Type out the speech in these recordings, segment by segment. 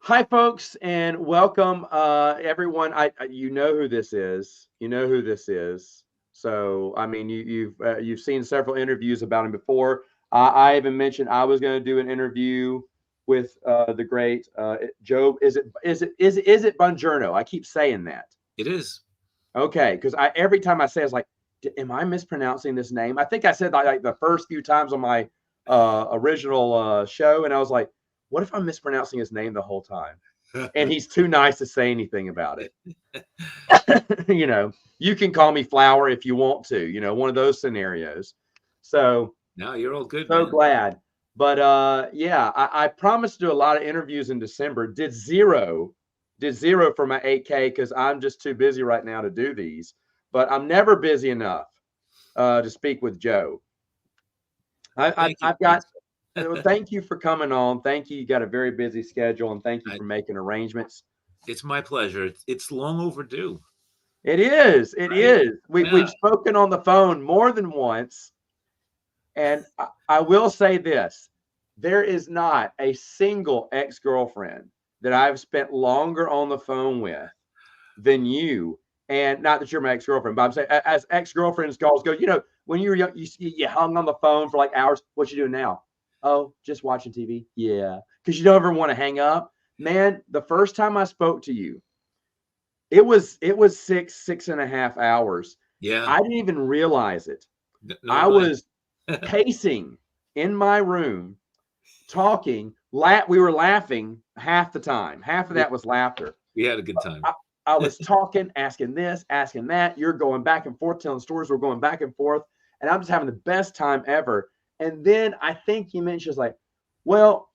Hi, folks, and welcome, everyone. You know who this is. You know who this is. So, I mean, you've seen several interviews about him before. I even mentioned I was going to do an interview with the great Joe. Is it Bongiorno? I keep saying that. It is. Okay, because I every time I say it's like, am I mispronouncing this name? I think I said like the first few times on my original show, and I was like, what if I'm mispronouncing his name the whole time? And he's too nice to say anything about it. you know, you can call me Flower if you want to. One of those scenarios. So No, you're all good, so man. glad. But yeah, I promised to do a lot of interviews in December. Did zero for my 8K because I'm just too busy right now to do these. But I'm never busy enough to speak with Joe. Well, thank you, I've got. Prince. Thank you for coming on. Thank you. You got a very busy schedule, and thank you I, for making arrangements. it's my pleasure. It's long overdue, It is. It right? is. Yeah. We've spoken on the phone more than once, and I will say this: there is not a single ex-girlfriend that I've spent longer on the phone with than you. And not that you're my ex-girlfriend, but I'm saying as ex-girlfriends calls go, when you were young, you hung on the phone for like hours. What you doing now? Oh, just watching TV. Yeah, because you don't ever want to hang up. Man, the first time I spoke to you, it was 6.5 hours. Yeah. I didn't even realize it. No I way. was pacing in my room, talking. We were laughing half the time. Half of we, that was laughter. we had a good time. I was talking, asking this, asking that. You're going back and forth, telling stories. We're going back and forth, and I'm just having the best time ever. And then I think you mentioned like, well,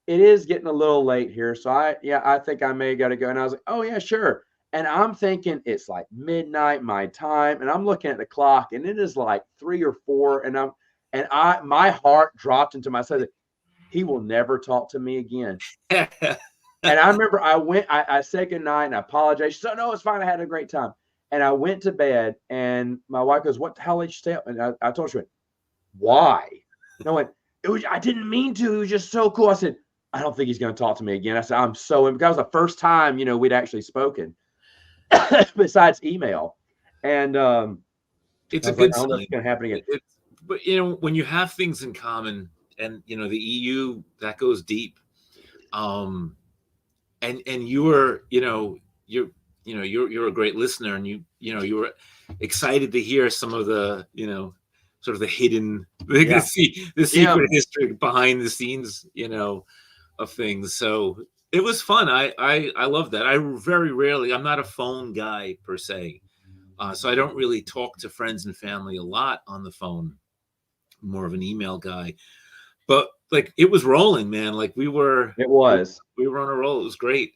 it is getting a little late here, so I think I may got to go. And I was like, oh yeah, sure. And I'm thinking it's like midnight my time, and I'm looking at the clock, and it is like 3 or 4, and my heart dropped into my stomach. He will never talk to me again. And I remember I said goodnight and I apologized. So no, it's fine. I had a great time. And I went to bed, and my wife goes, what the hell did you stay up? And I told her, she went, why? And I went, I didn't mean to. It was just so cool. I said, I don't think he's going to talk to me again. I said, I'm so, because it was the first time, we'd actually spoken besides email. And It's I a was like, good I don't know if sign. it's going to happen again. But when you have things in common, and the EU that goes deep, um, and you're a great listener, and you were excited to hear some of the sort of the hidden Yeah. the Yeah. secret history behind the scenes of things. So it was fun. I love that. I very rarely, I'm not a phone guy per se, so I don't really talk to friends and family a lot on the phone. More of an email guy, but like it was rolling, man. Like It was. we were on a roll. It was great.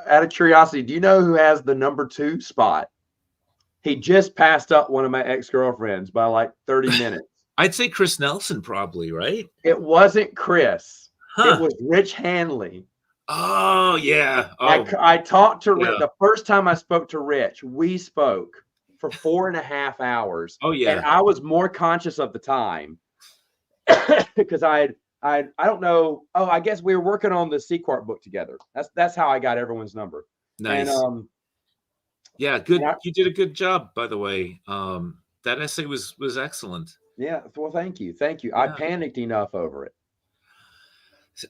Out of curiosity, do you know who has the number 2 spot? He just passed up one of my ex-girlfriends by like 30 minutes. I'd say Chris Nelson, probably, right? It wasn't Chris. It Huh. was Rich Hanley. Oh yeah. I, Oh I talked to Rich. yeah. The first time I spoke to Rich, we spoke for 4.5 hours. Oh And yeah. I was more conscious of the time because I don't know. Oh, I guess we were working on the Sequart book together. That's how I got everyone's number. And Nice. Yeah, good. and I, You did a good job, by the way. That essay was excellent. yeah, well, thank you. I Yeah. panicked enough over it.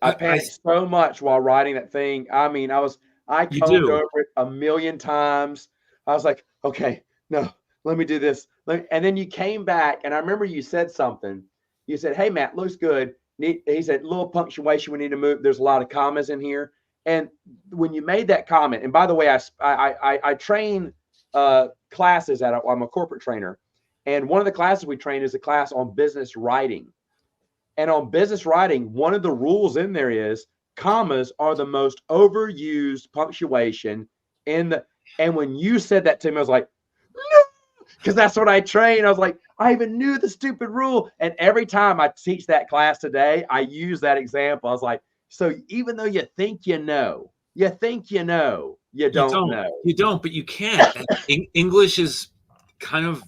I I panicked so much while writing that thing. I mean, I you combed do. over it a million times. I was like, okay, no, let me do this. And then you came back, and I remember you said something. You said, "Hey, Matt, looks good." He said, "Little punctuation we need to move. There's a lot of commas in here." And when you made that comment, and by the way, I train classes I'm a corporate trainer, and one of the classes we train is a class on business writing. And on business writing, one of the rules in there is commas are the most overused punctuation in the. And when you said that to me, I was like, no, because that's what I train. I was like, I even knew the stupid rule. And every time I teach that class today, I use that example. I was like, so even though you think you You don't don't. know. You don't, but you can. And English is kind of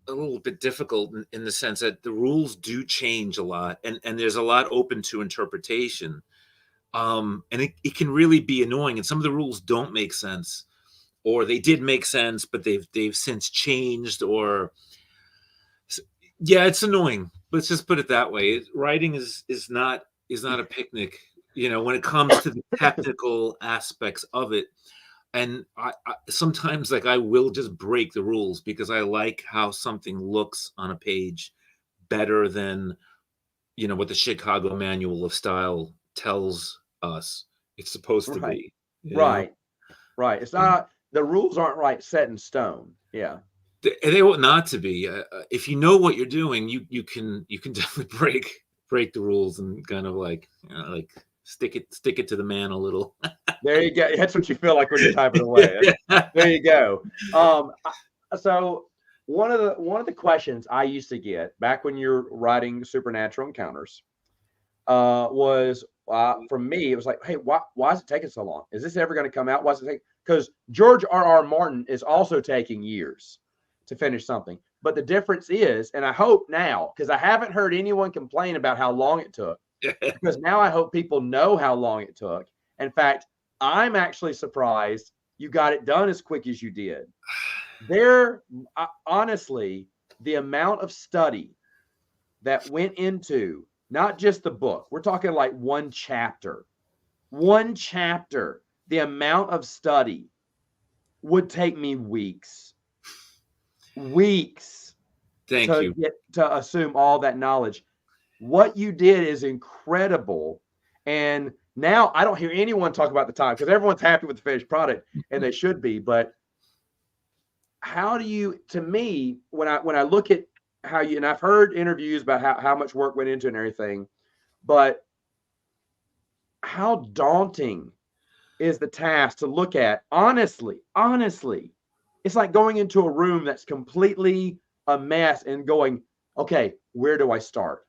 a little bit difficult in the sense that the rules do change a lot, and there's a lot open to interpretation. And it can really be annoying. And some of the rules don't make sense, or they did make sense, but they've since changed. Or yeah, it's annoying. Let's just put it that way. Writing is not a picnic, when it comes to the technical aspects of it. And I sometimes, like, I will just break the rules because I like how something looks on a page better than what the Chicago Manual of Style tells us it's supposed to Right. be. Right. Right. It's not, the rules aren't right set in stone. Yeah. They ought not to be. If you know what you're doing, you can definitely break the rules and kind of like stick it to the man a little. There you go. That's what you feel like when you're typing away. There you go. So one of the questions I used to get back when you're writing supernatural encounters was from me. It was like, hey, why is it taking so long? Is this ever going to come out? Why is it taking? Because George R.R. Martin is also taking years to finish something. But the difference is, and I hope now, because I haven't heard anyone complain about how long it took, because now I hope people know how long it took. In fact, I'm actually surprised you got it done as quick as you did. Honestly, the amount of study that went into not just the book, we're talking like one chapter, the amount of study would take me weeks Thank to you. get to assume all that knowledge. What you did is incredible. And now I don't hear anyone talk about the time because everyone's happy with the finished product, and they should be. But how do you, to me, when I look at how you, and I've heard interviews about how much work went into it and everything, but how daunting is the task to look at? Honestly, it's like going into a room that's completely a mess and going, okay, where do I start?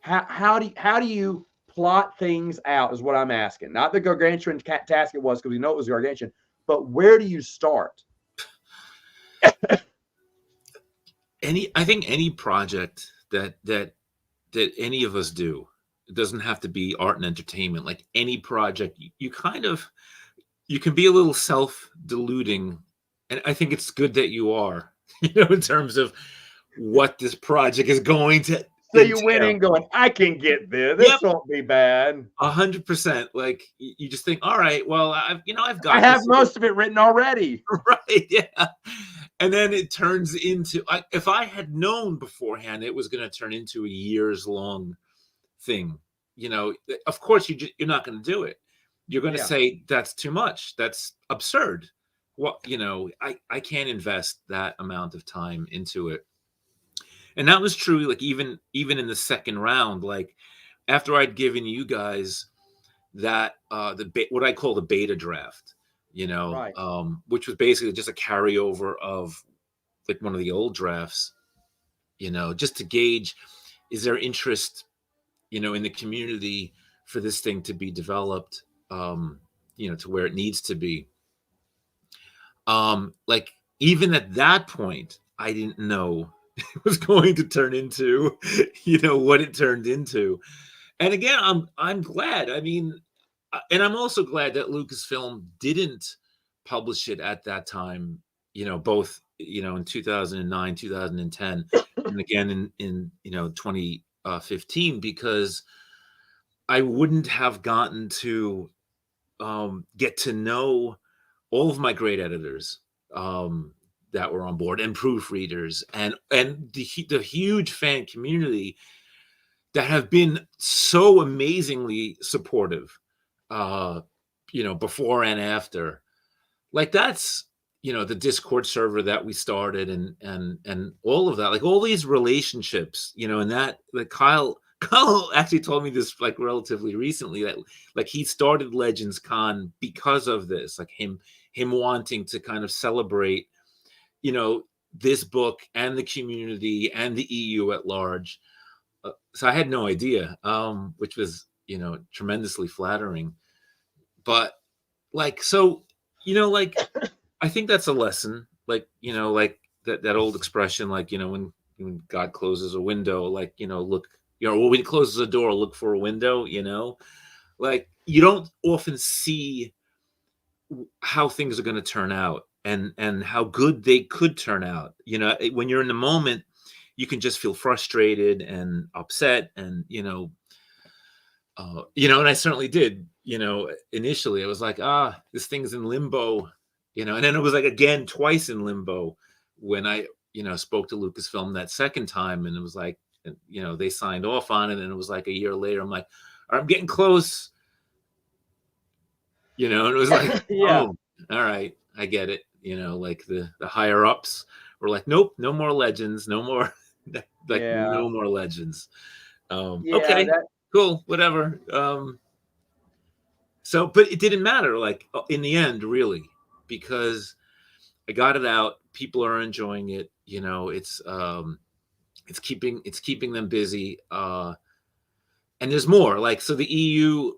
How do you plot things out is what I'm asking. Not the gargantuan task it was, because we know it was gargantuan, but where do you start? I think any project that any of us do, it doesn't have to be art and entertainment. Like any project, you kind of, you can be a little self-deluding, and I think it's good that you are, in terms of what this project is going to So you went entail. in going, I can get this. Yep, This won't be bad. 100%. Like you just think, all right, well, I've I got have this. most of it written already. Right, yeah. And then it turns into, if I had known beforehand it was going to turn into a years long thing, of course you're not going to do it. You're going to Yeah. say that's too much. That's absurd. Well, I can't invest that amount of time into it. And that was true, like even in the second round, like after I'd given you guys that what I call the beta draft, Right. which was basically just a carryover of like one of the old drafts, just to gauge, is there interest, in the community for this thing to be developed, to where it needs to be. Like even at that point, I didn't know it was going to turn into, what it turned into. And again, I'm glad. I mean, and I'm also glad that Lucasfilm didn't publish it at that time, both, in 2009, 2010, and again in 2015, because I wouldn't have gotten to get to know all of my great editors that were on board, and proofreaders, and the huge fan community that have been so amazingly supportive, before and after. Like that's, the Discord server that we started, and all of that, like all these relationships, and that, like Kyle actually told me this like relatively recently, that like he started Legends Con because of this, like him wanting to kind of celebrate, this book and the community and the EU at large. So I had no idea, which was, tremendously flattering. But like, so, like, I think that's a lesson, like, like that old expression, like, when God closes a window, like, look, or when he closes a door, look for a window, like you don't often see how things are going to turn out and how good they could turn out. When you're in the moment, you can just feel frustrated and upset, and and I certainly did. Initially it was like, this thing's in limbo, and then it was like again twice in limbo when I spoke to Lucasfilm that second time, and it was like, they signed off on it, and it was like a year later I'm like, I'm getting close, and it was like, Yeah. oh, all right, I get it. Like the higher ups were like, nope, no more legends, no more like Yeah. no more legends. Yeah. Okay, cool, whatever. So, but it didn't matter, like in the end, really, because I got it out. People are enjoying it. It's keeping them busy. And there's more. Like, so the EU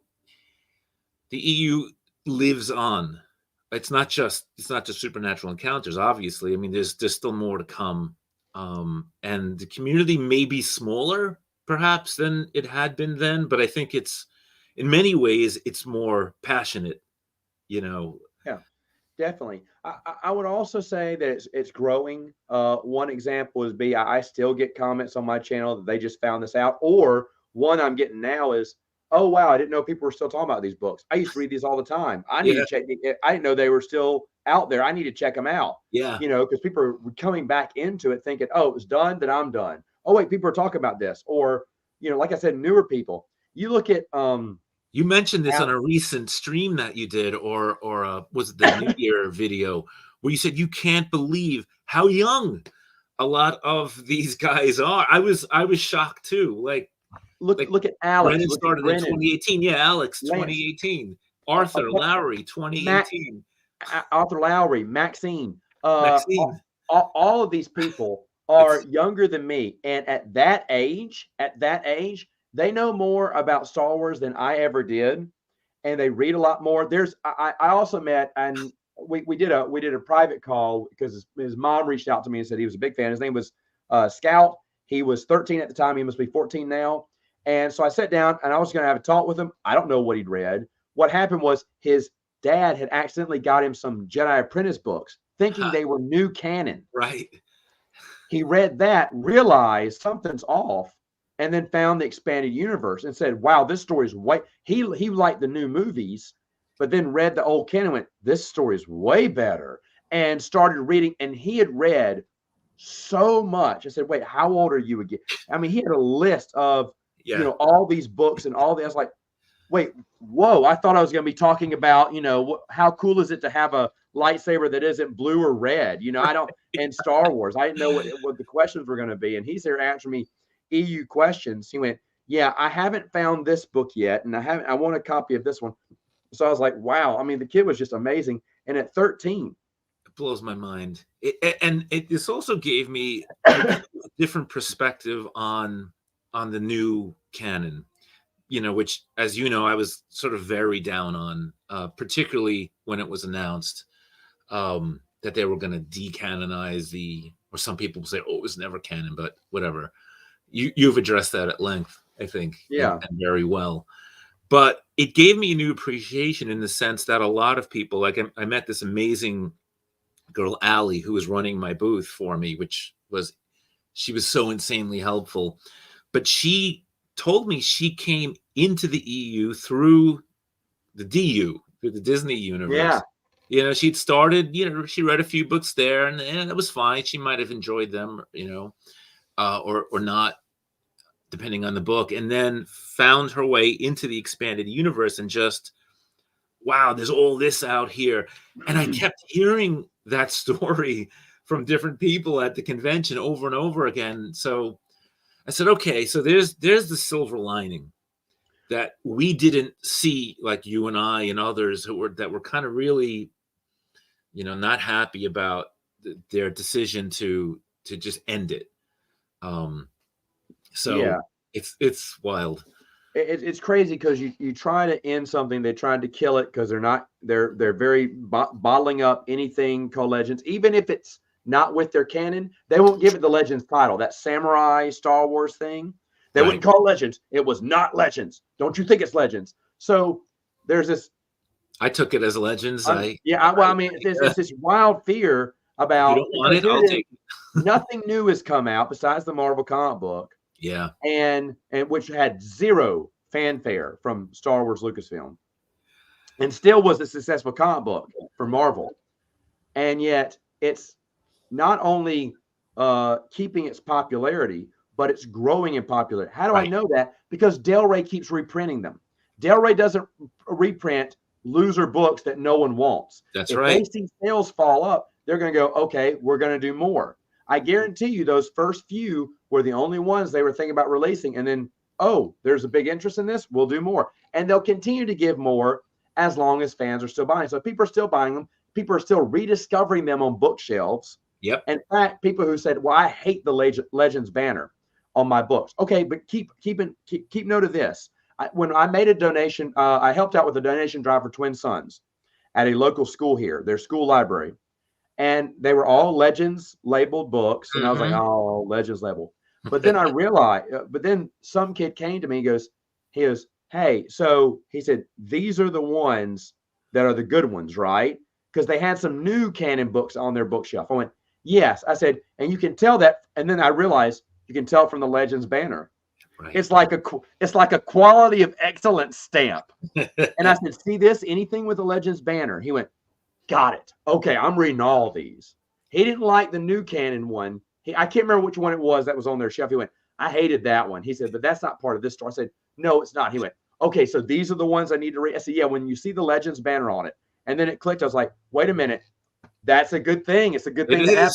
lives on. It's not just supernatural encounters. Obviously, I mean, there's still more to come. And the community may be smaller, perhaps, than it had been then, but I think it's, in many ways, it's more passionate. Yeah. Definitely. I would also say that it's growing. One example is I still get comments on my channel that they just found this out. Or one I'm getting now is, oh wow, I didn't know people were still talking about these books. I used to read these all the time. I need Yeah. to check. I didn't know they were still out there. I need to check them out. Yeah. Because people are coming back into it thinking, oh, it was done, then I'm done. Oh wait, people are talking about this. Or like I said, newer people. You look at You mentioned this on a recent stream that you did, or was it the New Year video, where you said you can't believe how young a lot of these guys are. I was shocked too. Like look at Alex. Brennan Look started at in 2018. Yeah, Alex, Lance, 2018. Arthur Lowry, 2018. Arthur Lowry, Maxine. Maxine. All of these people are younger than me, and at that age, they know more about Star Wars than I ever did, and they read a lot more. I also met, and we did a private call because his mom reached out to me and said he was a big fan. His name was Scout. He was 13 at the time. He must be 14 now. And so I sat down and I was going to have a talk with him. I don't know what he'd read. What happened was his dad had accidentally got him some Jedi Apprentice books, thinking they were new canon. Right. He read that, realized something's off, and then found the expanded universe and said, wow, this story's way. He liked the new movies, but then read the old canon and went, this story's way better, and started reading. And he had read so much. I said, wait, how old are you again? I mean, he had a list of, all these books and all this. I was like, wait, whoa, I thought I was going to be talking about, how cool is it to have a lightsaber that isn't blue or red? I don't, and Star Wars, I didn't know what the questions were going to be. And he's there answering me EU questions. He went, yeah, I haven't found this book yet. And I want a copy of this one. So I was like, wow. I mean, the kid was just amazing. And at 13, it blows my mind. This also gave me a different perspective on the new canon, which, as you know, I was sort of very down on, particularly when it was announced that they were going to decanonize or some people say, oh, it was never canon, but whatever. You've addressed that at length, I think, yeah, and very well. But it gave me a new appreciation in the sense that a lot of people, like I met this amazing girl, Allie, who was running my booth for me, she was so insanely helpful. But she told me she came into the EU through the DU, through the Disney universe. Yeah. She'd started, she read a few books there, and it was fine. She might have enjoyed them, or not, depending on the book, and then found her way into the expanded universe and just, wow, there's all this out here. And I kept hearing that story from different people at the convention over and over again. So I said, okay, so there's the silver lining that we didn't see, like you and I and others that were kind of really, not happy about their decision to just end it. So yeah, it's wild. It's crazy because you try to end something, they tried to kill it because they're very bottling up anything called Legends, even if it's not with their canon. They won't give it the Legends title. That samurai Star Wars thing, they wouldn't call it Legends. It was not Legends. Don't you think it's Legends? So there's this. I took it as Legends. Well, I mean, it's this wild fear You about, don't want because it? here I'll it is, take it. nothing new has come out besides the Marvel comic book, Yeah. and which had zero fanfare from Star Wars Lucasfilm, and still was a successful comic book for Marvel, and yet it's not only keeping its popularity, but it's growing in popularity. How do I Right. know that? Because Del Rey keeps reprinting them. Del Rey doesn't reprint loser books that no one wants. That's If right. they see sales fall up, they're going to go, okay, we're going to do more. I guarantee you those first few were the only ones they were thinking about releasing. And then, oh, there's a big interest in this, we'll do more. And they'll continue to give more as long as fans are still buying. So people are still buying them. People are still rediscovering them on bookshelves. Yep. In fact, people who said, well, I hate the Legends banner on my books. Okay, but keep note of this. When I made a donation, I helped out with a donation drive for Twin Sons at a local school here, their school library. And they were all Legends labeled books. And I was like, oh, Legends label. But then I realized, but then some kid came to me and he goes, hey, so he said, these are the ones that are the good ones, right? Because they had some new canon books on their bookshelf. I went, yes. I said, and you can tell that. And then I realized you can tell from the Legends banner. Right. It's like a quality of excellence stamp. And I said, see this? Anything with the Legends banner? He went, got it. Okay, I'm reading all these. He didn't like the new canon one. I can't remember which one it was that was on their shelf. He went, I hated that one. He said, but that's not part of this story. I said, no, it's not. He went, okay, so these are the ones I need to read. I said, yeah, when you see the Legends banner on it. And then it clicked. I was like, wait a minute. That's a good thing. It's a good thing to have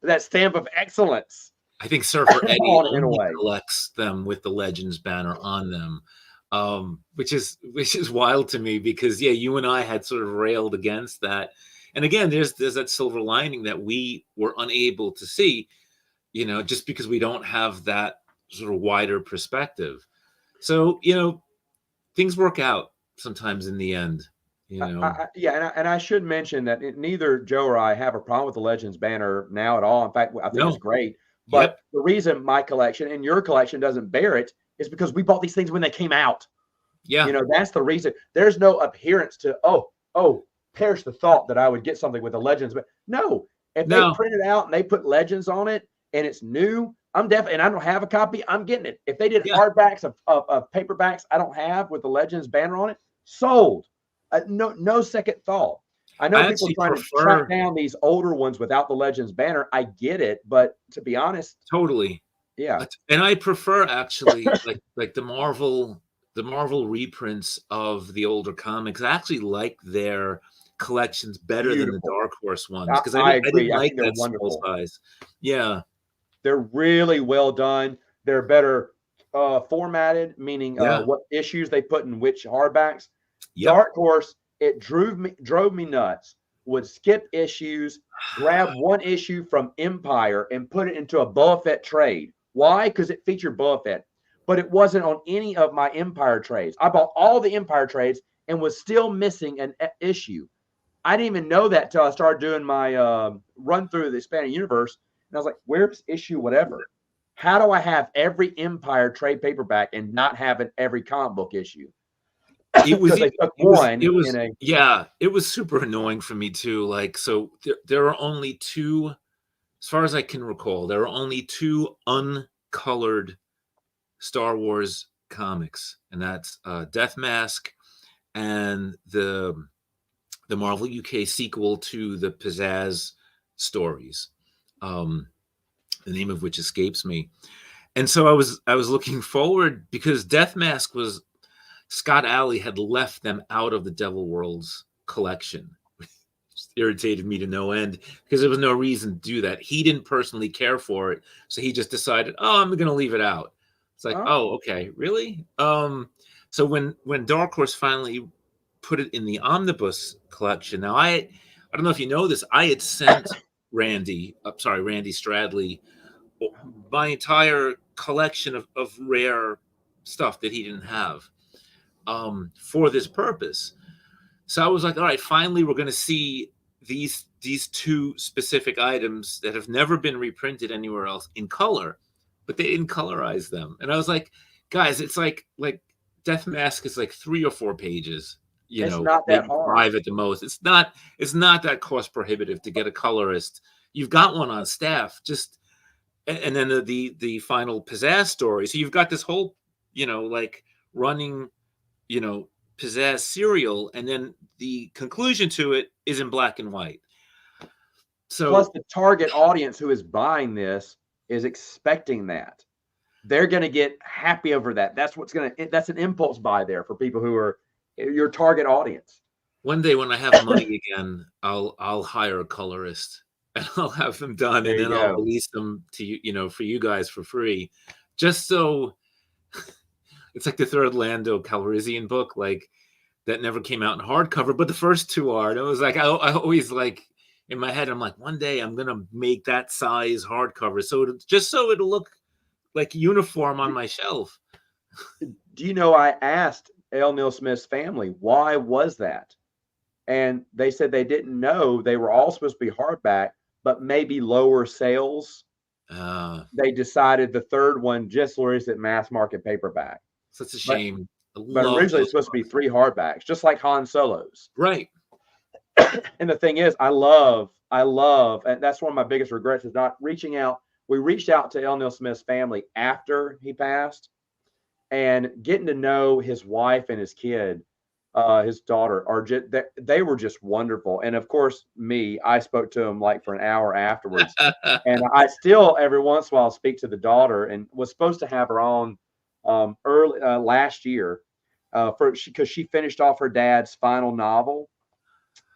that stamp of excellence. I think Surfer Eddie only collects them with the Legends banner on them, which is wild to me because, yeah, you and I had sort of railed against that. And again, there's that silver lining that we were unable to see, just because we don't have that sort of wider perspective. So, things work out sometimes in the end. And I should mention that neither Joe or I have a problem with the Legends banner now at all. In fact, I think it's great. But the reason my collection and your collection doesn't bear it is because we bought these things when they came out. Yeah. That's the reason. There's no adherence to, perish the thought that I would get something with the Legends. But no, if they print it out and they put Legends on it and it's new, I'm definitely, and I don't have a copy, I'm getting it. If they did hardbacks of paperbacks I don't have with the Legends banner on it, sold. No second thought. I know people are trying to track down these older ones without the Legends banner. I get it, but to be honest, totally, yeah. And I prefer actually like the Marvel reprints of the older comics. I actually like their collections better than the Dark Horse ones because I didn't like that small size. Yeah, they're really well done. They're better formatted, meaning what issues they put in which hardbacks. Dark Horse, it drove me nuts. Would skip issues, grab one issue from Empire and put it into a Boba Fett trade. Why? Because it featured Boba Fett, but it wasn't on any of my Empire trades. I bought all the Empire trades and was still missing an issue. I didn't even know that till I started doing my run through the expanded universe, and I was like, "Where's issue whatever? How do I have every Empire trade paperback and not have it every comic book issue?" It was super annoying for me too. Like, so there are only two, as far as I can recall, there are only two uncolored Star Wars comics, and that's Death Mask and the Marvel UK sequel to the Pizzazz stories, the name of which escapes me. And so I was looking forward because Death Mask was, Scott Alley had left them out of the Devil Worlds collection. It irritated me to no end because there was no reason to do that. He didn't personally care for it, so he just decided, I'm going to leave it out. It's like, okay, really? So when Dark Horse finally put it in the omnibus collection, now I don't know if you know this, I had sent Randy Stradley my entire collection of rare stuff that he didn't have. For this purpose. So I was like, all right, finally we're going to see these two specific items that have never been reprinted anywhere else in color, but they didn't colorize them. And I was like, guys, it's like Death Mask is like 3 or 4 pages, It's not that maybe hard. 5 at the most. It's not that cost prohibitive to get a colorist. You've got one on staff. Just and then the final pizzazz story. So you've got this whole, like running, you know, pizzazz serial, and then the conclusion to it is in black and white. Plus, So the target audience who is buying this is expecting that. They're going to get happy over that. That's an impulse buy there for people who are your target audience. one day when I have money again, I'll hire a colorist and I'll have them done, There and you then I'll go. release them to you, for you guys for free, just so it's like the third Lando Calrissian book, like that never came out in hardcover, but the first 2 are. And it was like I always like in my head, I'm like, one day I'm gonna make that size hardcover, so it'll look like uniform on my shelf. Do you know, I asked L. Neil Smith's family, why was that? And they said they didn't know. They were all supposed to be hardback, but maybe lower sales. They decided the third one just released at mass market paperback. Such a But shame. I but love originally it's those supposed to be books. 3 hardbacks, just like Han Solo's. Right. And the thing is, I love, and that's one of my biggest regrets is not reaching out. We reached out to L. Neil Smith's family after he passed, and getting to know his wife and his kid, his daughter, are just they were just wonderful. And of course, I spoke to him like for an hour afterwards, and I still every once in a while speak to the daughter, and was supposed to have her on early last year, because she finished off her dad's final novel.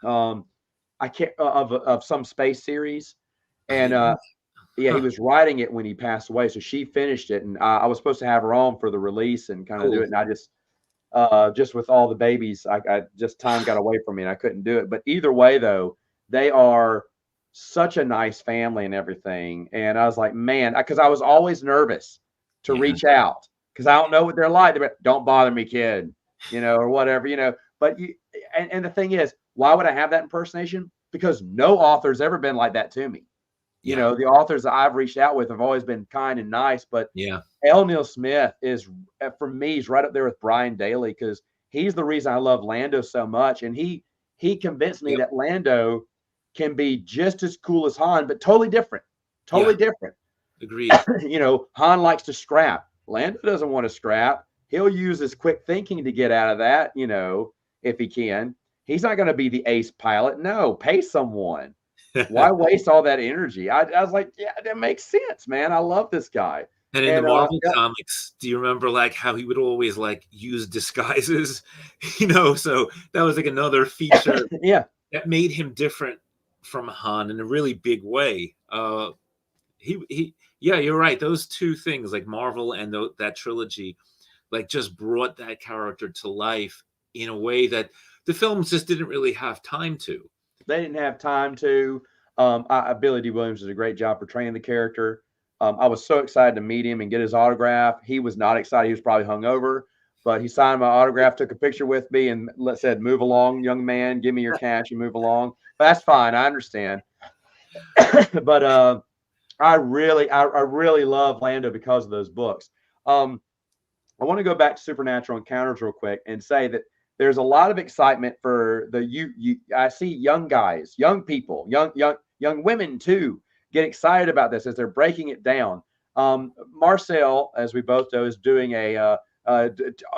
Um, I can't of some space series, I and didn't know. yeah, he Huh. was writing it when he passed away, so she finished it, and I was supposed to have her on for the release and kind of do it, Cool. and I just with all the babies, I just time got away from me and I couldn't do it. But either way, though, they are such a nice family and everything, and I was like, man, because I was always nervous to Yeah. reach out because I don't know what they're like. They're like, don't bother me, kid, or whatever, But and the thing is, why would I have that impersonation? Because no author's ever been like that to me. Yeah. The authors that I've reached out with have always been kind and nice, but Yeah. L. Neil Smith is, for me, he's right up there with Brian Daly because he's the reason I love Lando so much, and he convinced me Yep. that Lando can be just as cool as Han, but totally different, Yeah. totally different. Agreed. Han likes to scrap. Lando doesn't want to scrap. He'll use his quick thinking to get out of that, if he can. He's not going to be the ace pilot. No, pay someone. Why waste all that energy? I was like, yeah, that makes sense, man. I love this guy. And in the And Marvel yeah, comics, do you remember like how he would always like use disguises? So that was like another feature yeah, that made him different from Han in a really big way. Yeah, you're right. Those 2 things, like Marvel and that trilogy, like just brought that character to life in a way that the films just didn't really have time to. they didn't have time to. Billy D. Williams did a great job portraying the character. I was so excited to meet him and get his autograph. He was not excited. He was probably hungover, but he signed my autograph, took a picture with me, and said, "Move along, young man. Give me your cash and move along." But that's fine. I understand. But I really love Lando because of those books. Um, I want to go back to Supernatural Encounters real quick and say that there's a lot of excitement for the you. I see young guys, young people, young women too get excited about this as they're breaking it down. Marcel, as we both know, is doing a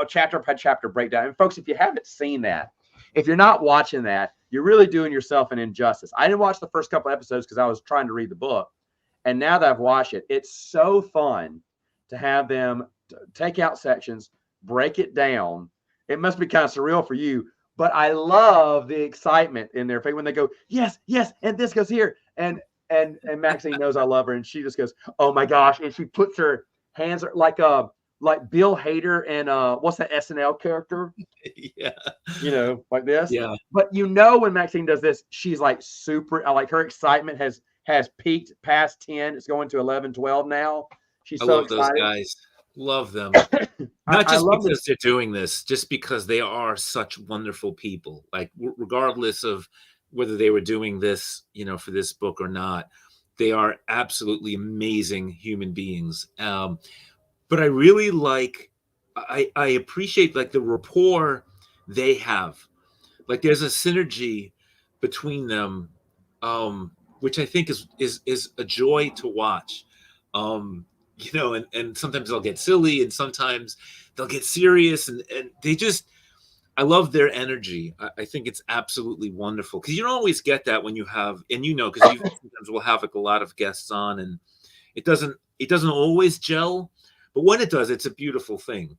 chapter by chapter breakdown. And folks, if you haven't seen that, if you're not watching that, you're really doing yourself an injustice. I didn't watch the first couple episodes because I was trying to read the book, and now that I've watched it, it's so fun to have them take out sections, break it down. It must be kind of surreal for you, but I love the excitement in their face when they go, yes, yes, and this goes here. And Maxine knows I love her, and she just goes, oh my gosh, and she puts her hands like Bill Hader and what's that SNL character? Yeah. Like this. Yeah. But when Maxine does this, she's like super, like her excitement has peaked past 10. It's going to 11, 12 now. She's I so love those excited. guys. Love them. Not I just love this. because they're doing this, just because they are such wonderful people. Like regardless of whether they were doing this, for this book or not, they are absolutely amazing human beings. But I really like I appreciate like the rapport they have. Like there's a synergy between them, which I think is a joy to watch. You know, and sometimes they'll get silly, and sometimes they'll get serious, and they just, I love their energy. I think it's absolutely wonderful because you don't always get that when you have, and you know, because you sometimes will have like a lot of guests on, and it doesn't always gel, but when it does, it's a beautiful thing.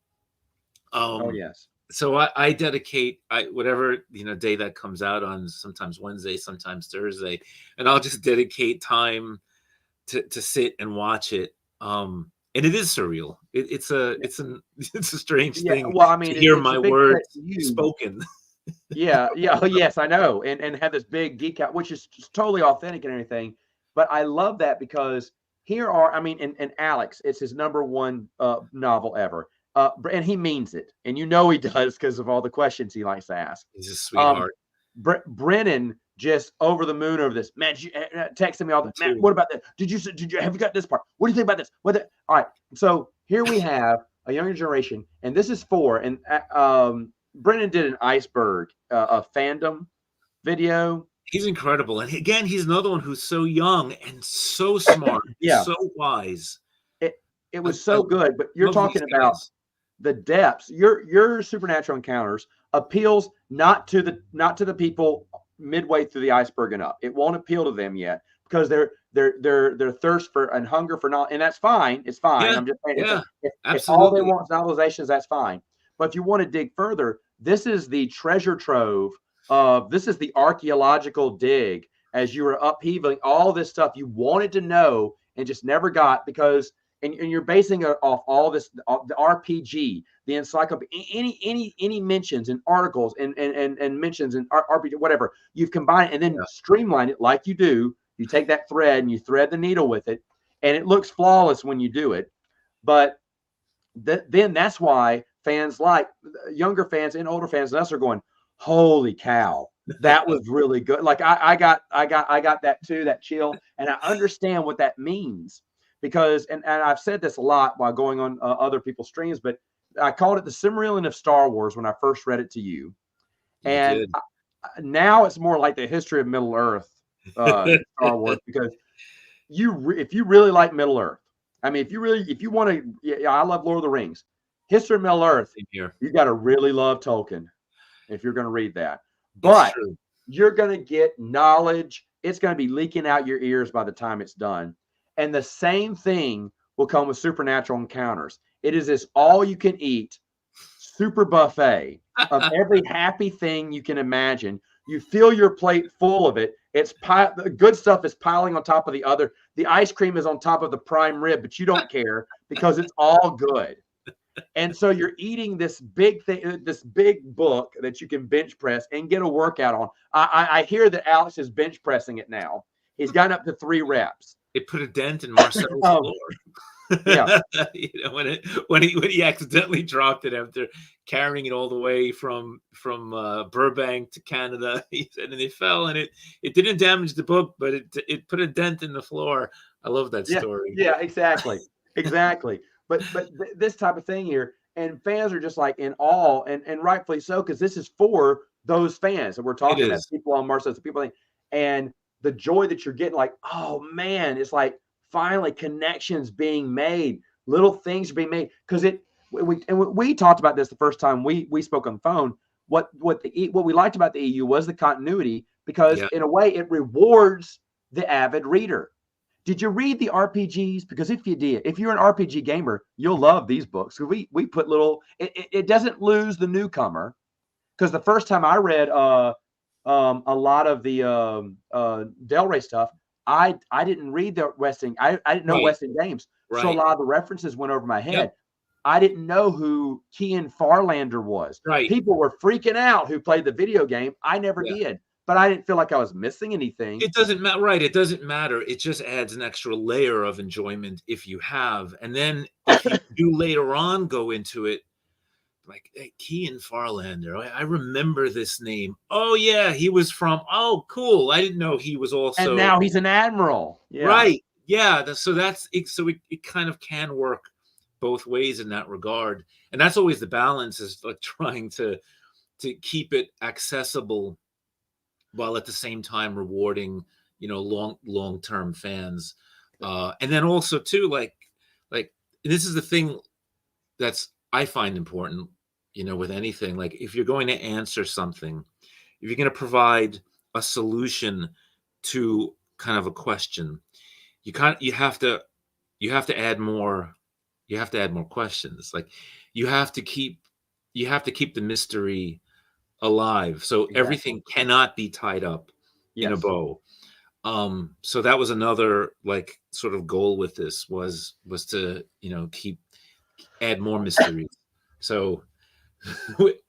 Oh Um, yes. so I dedicate whatever day that comes out on, sometimes Wednesday, sometimes Thursday, and I'll just dedicate time to sit and watch it. And it is surreal. It's a strange Yeah. thing Well, I to mean, hear it's a my big words credit to you. spoken. Yeah, yeah, oh, yes, I know, and have this big geek out, which is just totally authentic and everything. But I love that because here are, I mean, and Alex, it's his number one novel ever, and he means it, and you know he does because of all the questions he likes to ask. He's a Um, sweetheart. Brennan just over the moon over this. Man, texting me all the, Me man, too. what about that? Have you got this part? What do you think about this? All right. So here we have a younger generation, and this is and Brennan did an iceberg, a fandom video. He's incredible, and again, he's another one who's so young and so smart, Yeah, so wise. it it I, was I so good. But you're love these talking about guys. the depths. Your supernatural encounters appeals not to the people midway through the iceberg and up. It won't appeal to them yet because their thirst for and hunger for knowledge, and that's fine. It's fine. Yeah, I'm just saying yeah, if all they absolutely. want is novelizations, that's fine. But if you want to dig further, this is the treasure trove of this is the archaeological dig as you were upheaving all this stuff you wanted to know and just never got because and you're basing it off all this the RPG, the encyclopedia, any mentions and articles and mentions and RPG, whatever you've combined and then Yeah. streamline it like you do. You take that thread and you thread the needle with it, and it looks flawless when you do it. But then that's why fans like younger fans and older fans and us are going, holy cow, that was really good. Like I got that too, that chill, and I understand what that means because and I've said this a lot while going on other people's streams, but I called it the Silmarillion of Star Wars when I first read it to you, You and did. now it's more like the history of Middle Earth, Star Wars, because if you really like Middle Earth, I mean, if you want to, yeah, I love Lord of the Rings, History of Middle Earth, Same here. you got to really love Tolkien if you're going to read that. It's But true. you're going to get knowledge. It's going to be leaking out your ears by the time it's done. And the same thing will come with supernatural encounters. It is this all you can eat super buffet of every happy thing you can imagine. You fill your plate full of it. The good stuff is piling on top of the other. The ice cream is on top of the prime rib, but you don't care because it's all good. And so you're eating this big thing, this big book that you can bench press and get a workout on. I hear that Alex is bench pressing it now. He's gotten up to 3 reps. It put a dent in Marcel's floor. Yeah. When he accidentally dropped it after carrying it all the way from Burbank to Canada, he said, and it fell, and it didn't damage the book, but it put a dent in the floor. I love that story. Yeah, exactly. Exactly. But this type of thing here, and fans are just like in awe, and rightfully so, because this is for those fans that we're talking about, people on Marcel, people, and the joy that you're getting, like, oh man, it's like finally connections being made, little things are being made, because we talked about this the first time we spoke on the phone. What we liked about the EU was the continuity, because Yeah. in a way it rewards the avid reader. Did you read the RPGs? Because if you did, if you're an RPG gamer, you'll love these books. We put little. It doesn't lose the newcomer, because the first time I read a lot of the Del Rey stuff, I didn't read the Westing. I didn't know Right. Westing games, so a Right. lot of the references went over my head. Yep. I didn't know who Kian Farlander was. Right. People were freaking out who played the video game. I never Yeah. did, but I didn't feel like I was missing anything. It doesn't matter, right? It doesn't matter. It just adds an extra layer of enjoyment if you have, and then if you do later on go into it, like, hey, Kian Farlander, I remember this name. Oh yeah, he was from. Oh, cool. I didn't know he was also. And now he's an admiral. Yeah. Right. Yeah. So that's it. So it kind of can work both ways in that regard. And that's always the balance, is like trying to keep it accessible while at the same time rewarding, long-term fans. And then also too, like this is the thing that's I find important, with anything. Like if you're going to answer something, if you're going to provide a solution to kind of a question, you have to add more. You have to add more questions. Like you have to keep the mystery alive. So Exactly. everything cannot be tied up in a Yes. bow. So that was another like sort of goal with this was to, add more mysteries. So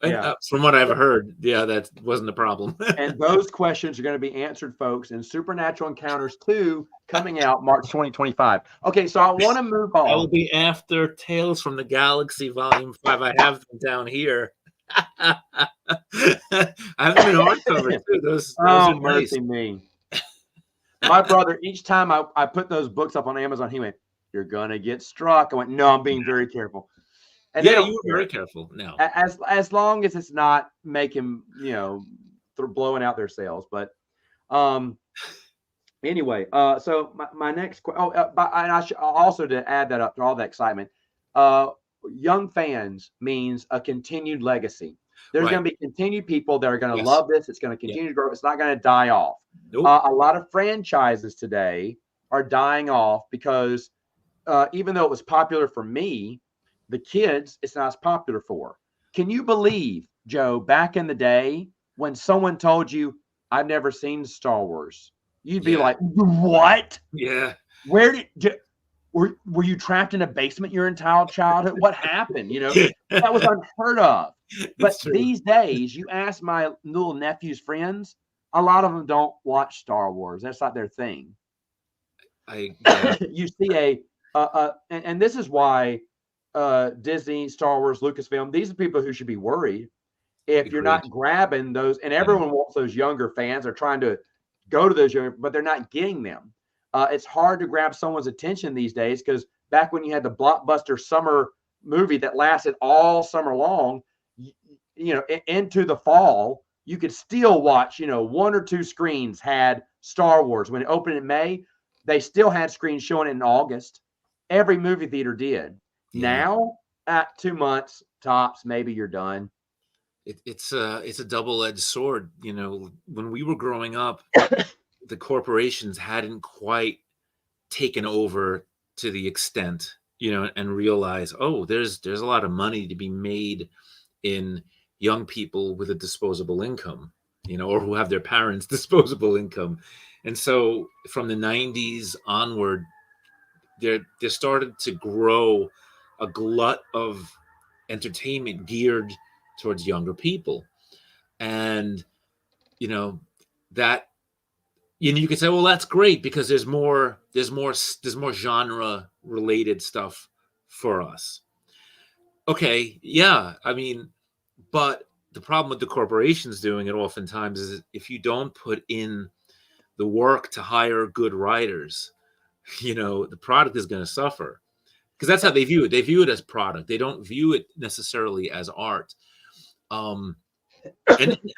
Yeah. from what I've heard, yeah, that wasn't a problem. And those questions are going to be answered, folks, in Supernatural Encounters 2 coming out March 2025. Okay, so I want to move I will on. be after Tales from the Galaxy Volume 5. I have them down here. I have them in hardcover too. Those Oh, are nice. mercy me. My brother, each time I put those books up on Amazon, he went, "You're going to get struck." I went, "No, I'm being very careful." And they Yeah, don't you were care. very careful. No. As long as it's not making, they're blowing out their sales. But anyway, so my next and also to add that up to all that excitement, young fans means a continued legacy. There's Right. going to be continued people that are going to Yes. love this. It's going to Yeah. continue to grow. It's not going to die off. Nope. A lot of franchises today are dying off because even though it was popular for me, the kids, it's not as popular for. Can you believe, Joe, back in the day when someone told you, "I've never seen Star Wars," you'd be Yeah. like, "What? Yeah. Where were you trapped in a basement your entire childhood? What happened?" That was unheard of. But It's true. these days, you ask my little nephew's friends, a lot of them don't watch Star Wars. That's not their thing. Yeah. You see and this is why Disney, Star Wars, Lucasfilm, these are people who should be worried if you're Agreed. not grabbing those. And Yeah. everyone wants those younger fans. Are trying to go to those younger, but they're not getting them. It's hard to grab someone's attention these days because back when you had the blockbuster summer movie that lasted all summer long, into the fall, you could still watch, one or two screens had Star Wars. When it opened in May, they still had screens showing it in August. Every movie theater did. Yeah. Now, at 2 months tops, maybe you're done. It's a double-edged sword. When we were growing up, the corporations hadn't quite taken over to the extent, and realize, oh, there's a lot of money to be made in young people with a disposable income, or who have their parents' disposable income. And so from the 90s onward, there started to grow a glut of entertainment geared towards younger people. And that you could say, well, that's great because there's more genre related stuff for us. Okay, yeah, I mean, but the problem with the corporations doing it oftentimes is if you don't put in the work to hire good writers, the product is going to suffer, because that's how they view it. They view it as product. They don't view it necessarily as art. And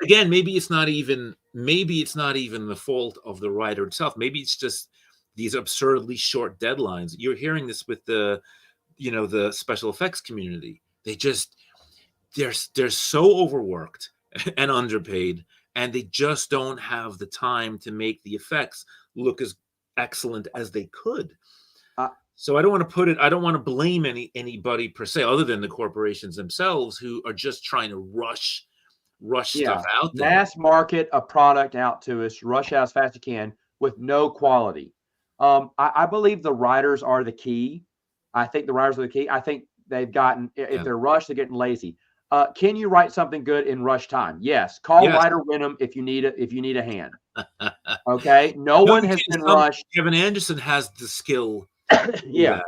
again, maybe it's not even the fault of the writer itself. Maybe it's just these absurdly short deadlines. You're hearing this with the special effects community. They're so overworked and underpaid, and they just don't have the time to make the effects look as excellent as they could. So I don't want to blame anybody per se, other than the corporations themselves, who are just trying to rush stuff out there. Mass market a product out to us, rush out as fast as you can with no quality. I believe the writers are the key. I think the writers are the key. I think they've gotten, if they're rushed, they're getting lazy. Can you write something good in rush time? Yes. Call Ryder Wenham if you need a hand. Okay. No one has been rushed. Kevin Anderson has the skill. Yeah.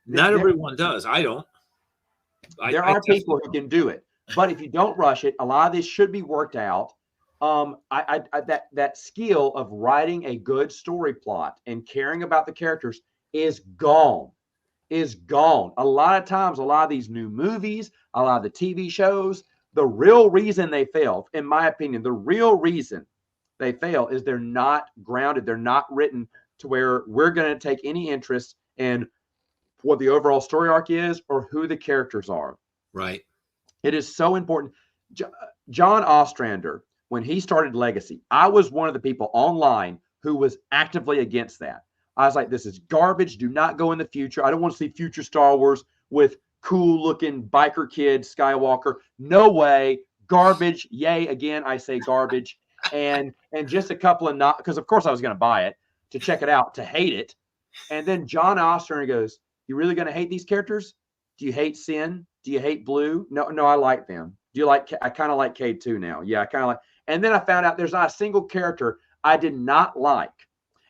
Not everyone does. I don't. There are people who can do it, but if you don't rush it, a lot of this should be worked out. That skill of writing a good story plot and caring about the characters is gone. is gone. A lot of times, a lot of these new movies, a lot of the TV shows, the real reason they fail, in my opinion, the real reason they fail is they're not grounded. They're not written to where we're going to take any interest in what the overall story arc is or who the characters are. Right. It is so important. John Ostrander, when he started Legacy, I was one of the people online who was actively against that. I was like, this is garbage. Do not go in the future. I don't want to see future Star Wars with cool looking biker kid Skywalker. No way. Garbage. Yay. Again, I say garbage. And just a couple of not, because of course I was going to buy it to check it out, to hate it. And then John Ostrander goes, you really going to hate these characters? Do you hate Sin? Do you hate Blue? No, I like them. Do you like, I kind of like K2 now. Yeah, I kind of like, and then I found out there's not a single character I did not like.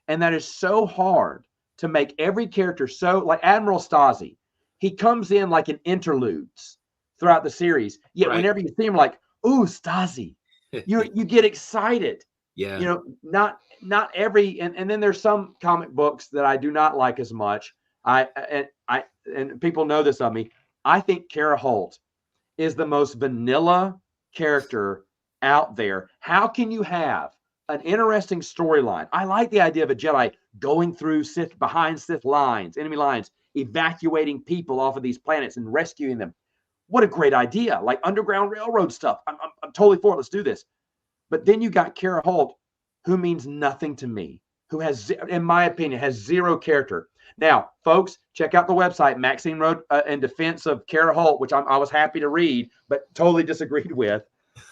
And that is so hard to make every character so, like Admiral Stasi, he comes in like an interludes throughout the series. Yet whenever you see him, like, ooh, Stasi, you get excited. Yeah. You know, not every, and then there's some comic books that I do not like as much. And people know this of me. I think Kara Holt is the most vanilla character out there. How can you have an interesting storyline? I like the idea of a Jedi going through behind Sith lines, enemy lines, evacuating people off of these planets and rescuing them. What a great idea. Like Underground Railroad stuff. I'm totally for it. Let's do this. But then you got Kara Holt, who means nothing to me, who has, in my opinion, has zero character. Now, folks, check out the website. Maxine wrote in defense of Kara Holt, which I was happy to read, but totally disagreed with.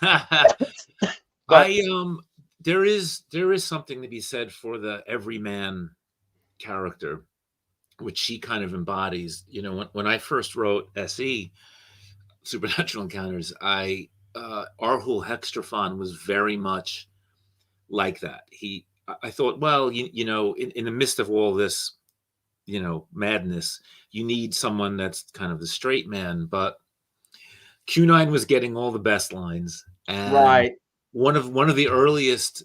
But there is something to be said for the everyman character, which she kind of embodies. You know, when I first wrote SE, Supernatural Encounters, Arhul Hextrafon was very much like that. I thought, well, you know, in the midst of all this, you know, madness, you need someone that's kind of the straight man. But Q9 was getting all the best lines, and one of the earliest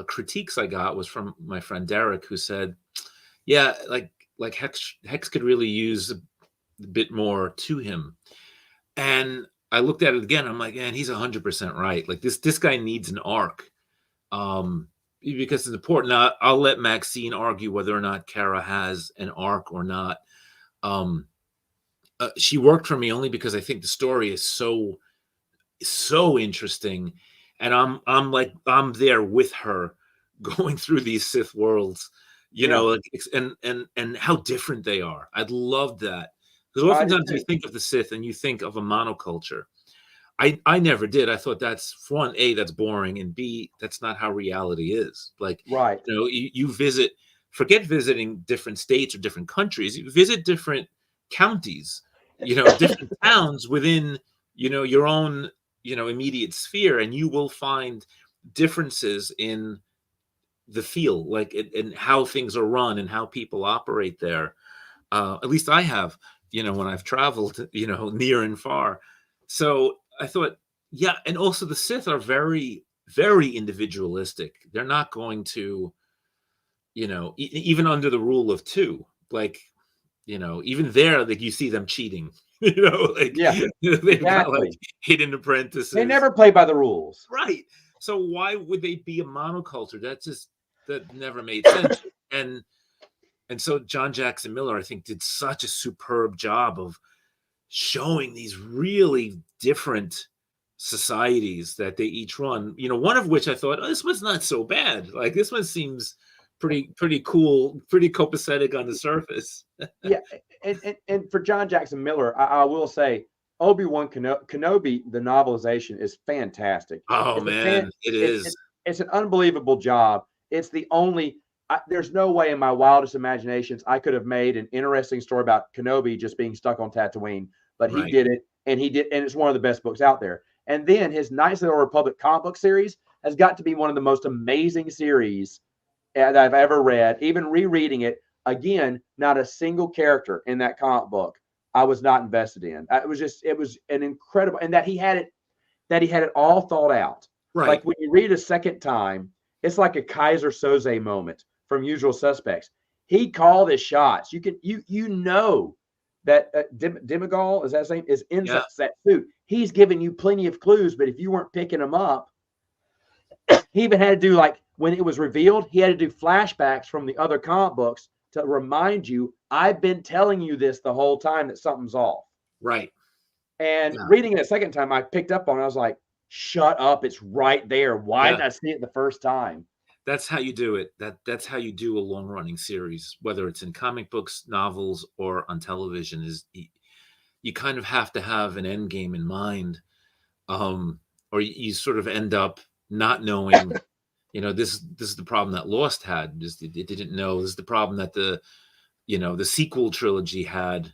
critiques I got was from my friend Derek, who said, yeah, like Hex could really use a bit more to him. And I looked at it again. I'm like, man, he's 100% right. Like this guy needs an arc. Because it's important. Now, I'll let Maxine argue whether or not Kara has an arc or not. She worked for me only because I think the story is so interesting, and I'm there with her going through these Sith worlds, you know, like, and how different they are. I'd love that, because oftentimes you think of the Sith and you think of a monoculture. I never did. I thought that's, for one, A, that's boring, and B, that's not how reality is. Like, you know, you visit, forget visiting different states or different countries, you visit different counties, you know, different towns within, you know, your own, you know, immediate sphere, and you will find differences in the feel, like, and how things are run and how people operate there. At least I have, you know, when I've traveled, you know, near and far. So I thought, yeah, and also the Sith are very, very individualistic. They're not going to, you know, even under the rule of two, like, you know, even there, like, you see them cheating, you know, like, they've got like hidden apprentices. They never play by the rules. Right. So why would they be a monoculture? That never made sense. And so John Jackson Miller, I think, did such a superb job of showing these really different societies that they each run, you know, one of which I thought, oh, this one's not so bad. Like, this one seems pretty cool, pretty copacetic on the surface. Yeah. And for John Jackson Miller, I will say Obi-Wan Kenobi, the novelization is fantastic. Oh, man, it is. It's an unbelievable job. It's the only, there's no way in my wildest imaginations I could have made an interesting story about Kenobi just being stuck on Tatooine, but he did it, and it's one of the best books out there. And then his Knights of the Old Republic comic book series has got to be one of the most amazing series that I've ever read. Even rereading it again, not a single character in that comic book I was not invested in. It was an incredible, and that he had it all thought out. Right. Like when you read it a second time, it's like a Kaiser Soze moment from Usual Suspects. He called his shots. You know that Demigol, is that his name, is in Yeah. that suit. He's giving you plenty of clues, but if you weren't picking them up, he even had to do, like, when it was revealed, he had to do flashbacks from the other comic books to remind you, I've been telling you this the whole time that something's off. Right. And Yeah. reading it a second time, I picked up on it. I was like, shut up. It's right there. Why Yeah. didn't I see it the first time? That's how you do it. That's how you do a long running series, whether it's in comic books, novels, or on television. Is you kind of have to have an end game in mind, or you sort of end up not knowing. This is the problem that Lost had. Just it didn't know. This is the problem that the sequel trilogy had.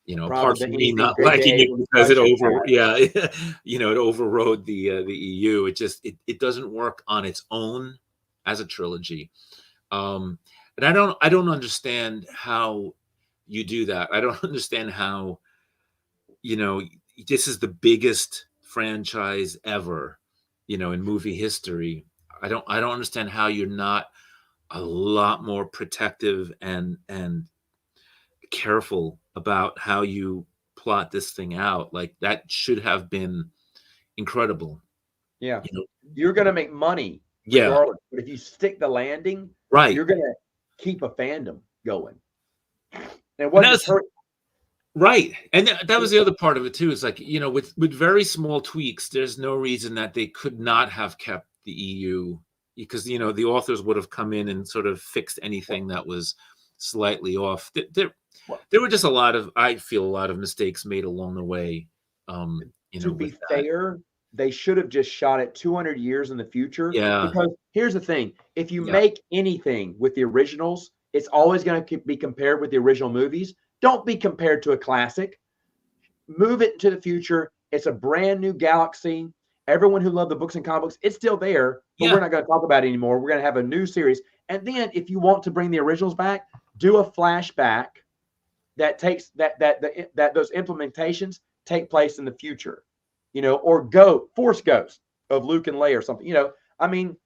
Apart Problem that from me anything not liking it JJ because it had. it overrode the EU. It doesn't work on its own as a trilogy. And I don't understand how you do that. I don't understand how, this is the biggest franchise ever, in movie history. I don't understand how you're not a lot more protective and careful about how you plot this thing out. Like, that should have been incredible. Yeah. You know, You're going to make money yeah, regardless. But if you stick the landing, right. you're going to keep a fandom going. And it And wasn't just her. right. And that was the other part of it too. It's like, with very small tweaks, there's no reason that they could not have kept the EU, because, the authors would have come in and sort of fixed anything that was slightly off. There were just I feel a lot of mistakes made along the way. To be With that. fair, they should have just shot it 200 years in the future. Yeah. Because here's the thing. If you Yeah. make anything with the originals, it's always going to be compared with the original movies. Don't be compared to a classic. Move it to the future. It's a brand new galaxy. Everyone who loved the books and comic books, it's still there, but we're not going to talk about it anymore. We're going to have a new series. And then if you want to bring the originals back, do a flashback that takes that those implementations take place in the future, or Force Ghost of Luke and Leia or something, I mean,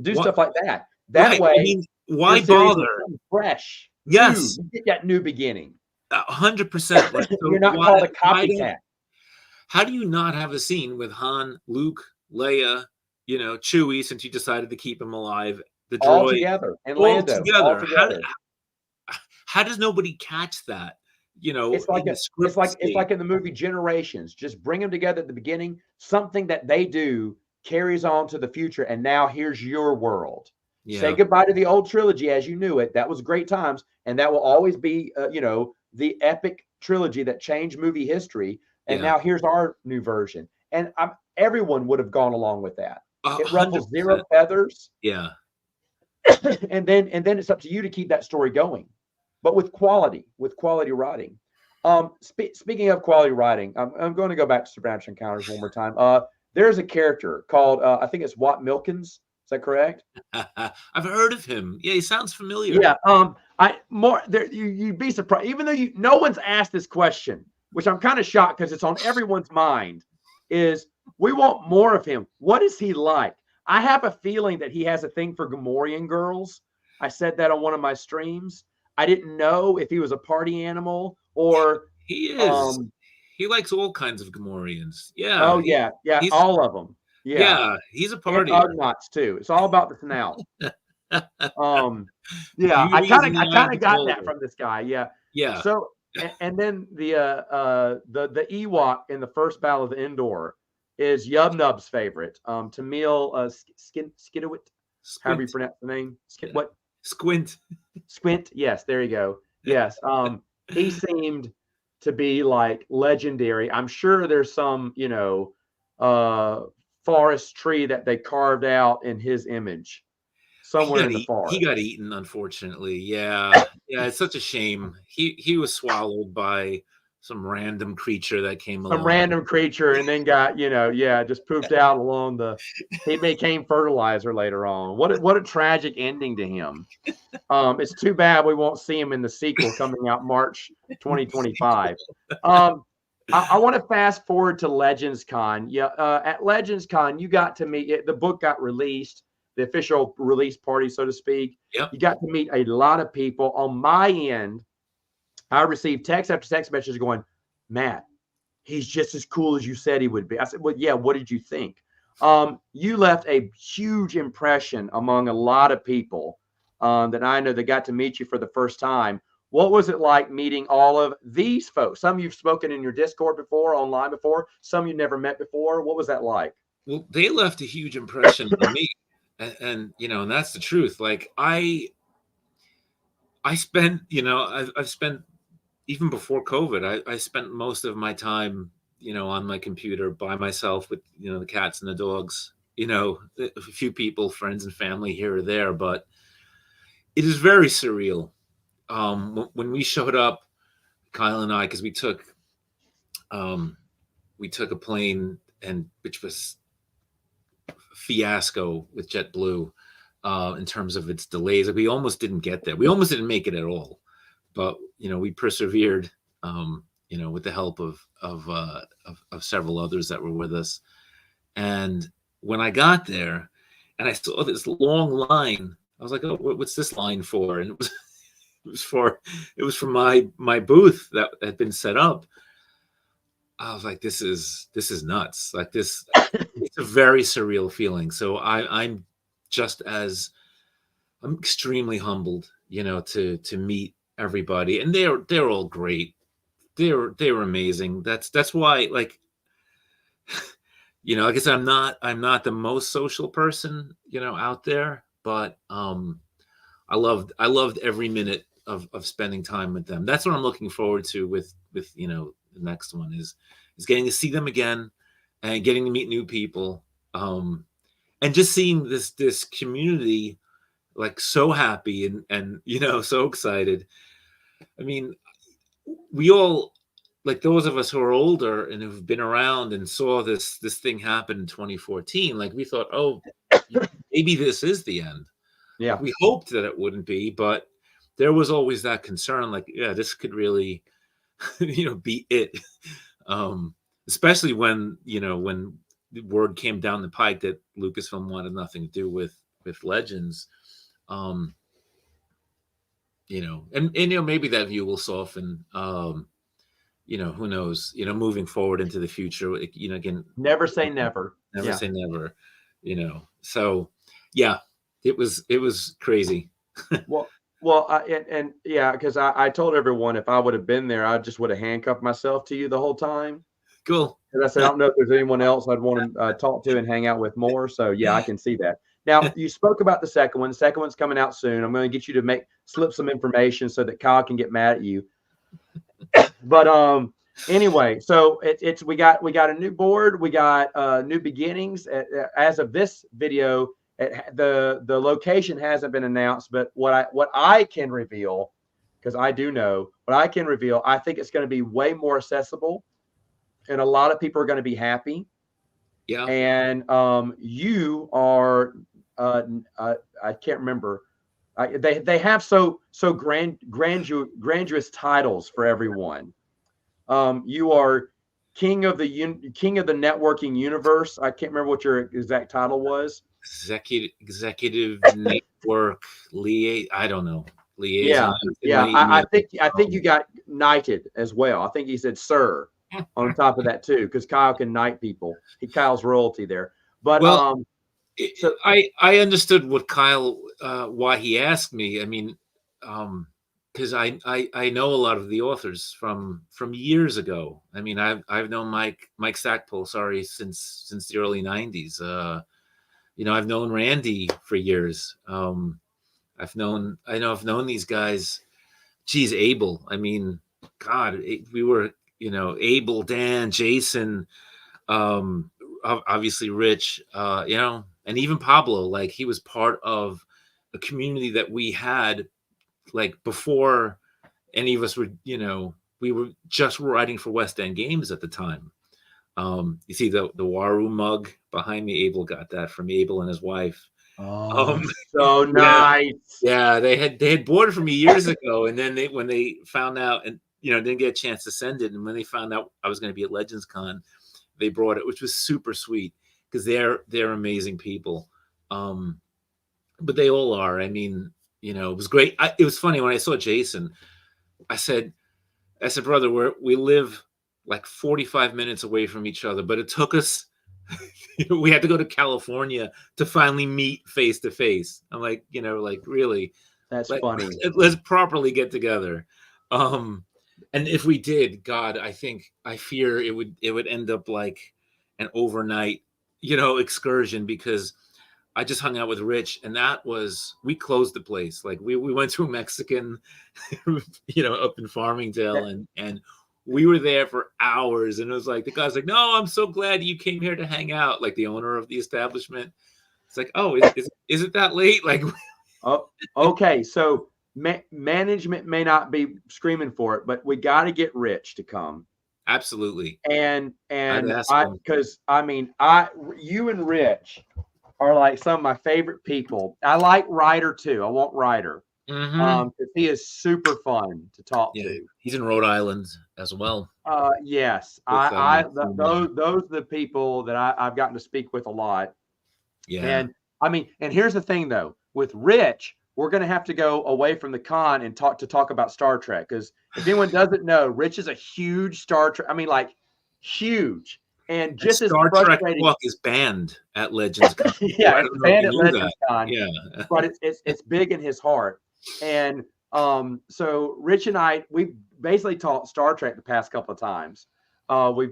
do stuff like that. That right. way, I mean, why bother? Fresh, Yes, new, you get that new beginning. 100%. Right. So you're not called a copycat. How do you not have a scene with Han, Luke, Leia, Chewie, since you decided to keep him alive, the droid, all together, and Lando, all together. How does nobody catch that? It's like it's like in the movie Generations. Just bring them together at the beginning. Something that they do carries on to the future, and now here's your world. Yeah. Say goodbye to the old trilogy as you knew it. That was great times, and that will always be, the epic trilogy that changed movie history. And now here's our new version, and everyone would have gone along with that. It ruffles zero feathers. Yeah. and then it's up to you to keep that story going, but with quality writing. Speaking of quality writing, I'm going to go back to Supernatural Encounters one more time. There's a character called, I think it's Watt Milkins. Is that correct? I've heard of him. Yeah, he sounds familiar. Yeah. You'd be surprised, even though no one's asked this question, which I'm kind of shocked because it's on everyone's mind. Is we want more of him. What is he like? I have a feeling that he has a thing for Gamorrean girls. I said that on one of my streams. I didn't know if he was a party animal or he is. He likes all kinds of Gamorreans. Yeah. Oh yeah, all of them. Yeah, he's a party. Ugnaughts too. It's all about the snout. I kind of got that from this guy. Yeah. Yeah. So and then the Ewok in the first Battle of the Endor is Yub-Nub's favorite. Tamil Skidowit, however you pronounce the name. Squint. Squint. Yes, there you go. Yes. He seemed to be like legendary. I'm sure there's some, forest tree that they carved out in his image somewhere in the forest. He got eaten, unfortunately. Yeah. Yeah, it's such a shame. He was swallowed by some random creature that came along. Some random creature, and then got, just pooped out along he became fertilizer later on. What a tragic ending to him. It's too bad we won't see him in the sequel coming out March 2025. I want to fast forward to Legends Con. Yeah, at Legends Con, you got to meet it. The book got released. the official release party, so to speak. Yep. You got to meet a lot of people. On my end, I received text after text messages going, Matt, he's just as cool as you said he would be. I said, well, yeah, what did you think? You left a huge impression among a lot of people that I know that got to meet you for the first time. What was it like meeting all of these folks? Some you've spoken in your Discord before, online before, some you've never met before. What was that like? Well, they left a huge impression on me, and and that's the truth. Like I spent, I've spent even before COVID, I spent most of my time, on my computer by myself with, the cats and the dogs, a few people, friends and family here or there, but it is very surreal. When we showed up, Kyle and I, because we took a plane, and which was fiasco with JetBlue in terms of its delays. Like, we almost didn't get there. We almost didn't make it at all, but we persevered. With the help of several others that were with us. And when I got there, and I saw this long line, I was like, "Oh, what's this line for?" And it was for my booth that had been set up. I was like, "This is nuts!" Like this, it's a very surreal feeling. So I'm extremely humbled, to meet everybody, and they're all great. They were amazing. That's why, like, I guess I'm not the most social person, out there, but I loved every minute of spending time with them. That's what I'm looking forward to with the next one is getting to see them again and getting to meet new people, and just seeing this community, like, so happy and so excited. I mean, we all, like, those of us who are older and who've been around and saw this thing happen in 2014, like, we thought, oh, maybe this is the end. Yeah. Like, we hoped that it wouldn't be, but there was always that concern, like, yeah, this could really be it. Especially when the word came down the pike that Lucasfilm wanted nothing to do with Legends. And maybe that view will soften. Who knows? Moving forward into the future, again, Never say never. never say never. So yeah, it was crazy. Well, and yeah, because I told everyone if I would have been there, I just would have handcuffed myself to you the whole time. Cool. And I said, I don't know if there's anyone else I'd want to talk to and hang out with more. So yeah, I can see that. Now, you spoke about the second one. The second one's coming out soon. I'm going to get you to slip some information so that Kyle can get mad at you. But anyway, so we got a new board. We got new beginnings. As of this video, the location hasn't been announced. But what I can reveal, because I do know what I can reveal, I think it's going to be way more accessible, and a lot of people are going to be happy. Yeah. And you are I can't remember. They have so grandiose titles for everyone. You are king of the networking universe. I can't remember what your exact title was. Executive network I don't know. Liaison. Yeah. I think you got knighted as well. I think he said sir on top of that too, because Kyle can knight people. Kyle's royalty there. But so I understood what Kyle why he asked me. I mean, because I know a lot of the authors from years ago. I mean, I've known Mike Stackpole, since the early 90s. I've known Randy for years. I've known these guys. Geez, Abel. I mean, God, we were, Abel, Dan, Jason, obviously Rich, and even Pablo. Like, he was part of a community that we had, like, before any of us were, we were just writing for West End Games at the time. You see the Waru mug behind me. Abel got that from Abel and his wife. Oh, so nice. Yeah, they had bought it for me years ago, and then when they found out, and didn't get a chance to send it, and when they found out I was going to be at Legends Con, they brought it, which was super sweet because they're amazing people. but they all are. I mean, it was great. It was funny when I saw Jason. I said, brother, we live like 45 minutes away from each other, but it took us. We had to go to California to finally meet face to face. I'm like, like really, That's funny. let's properly get together. And if we did, God, I fear it would end up like an overnight, excursion, because I just hung out with Rich, and we closed the place. Like we went to a Mexican, up in Farmingdale, That, and we were there for hours. And it was like, the guy's like, "No, I'm so glad you came here to hang out." Like the owner of the establishment. It's like, "Oh, is it that late?" Like, oh, okay. So management may not be screaming for it, but we got to get Rich to come. absolutely. And I'd and ask I him. because I mean you and Rich are like some of my favorite people. I like Ryder too. I want Ryder. Mm-hmm. Because he is super fun to talk Yeah, to. he's in Rhode Island as well. Yes, With those are the people that I've gotten to speak with a lot. yeah, And I mean, and here's the thing though, with Rich, we're going to have to go away from the con and talk about Star Trek, because if anyone doesn't know, Rich is a huge Star Trek. I mean, like huge, and and just as Star Trek frustrating. talk is banned at Legends Con. Yeah, I it's don't know if banned you at knew Legends that. Con, Yeah, but it's big in his heart. And so Rich and we basically talked Star Trek the past couple of times.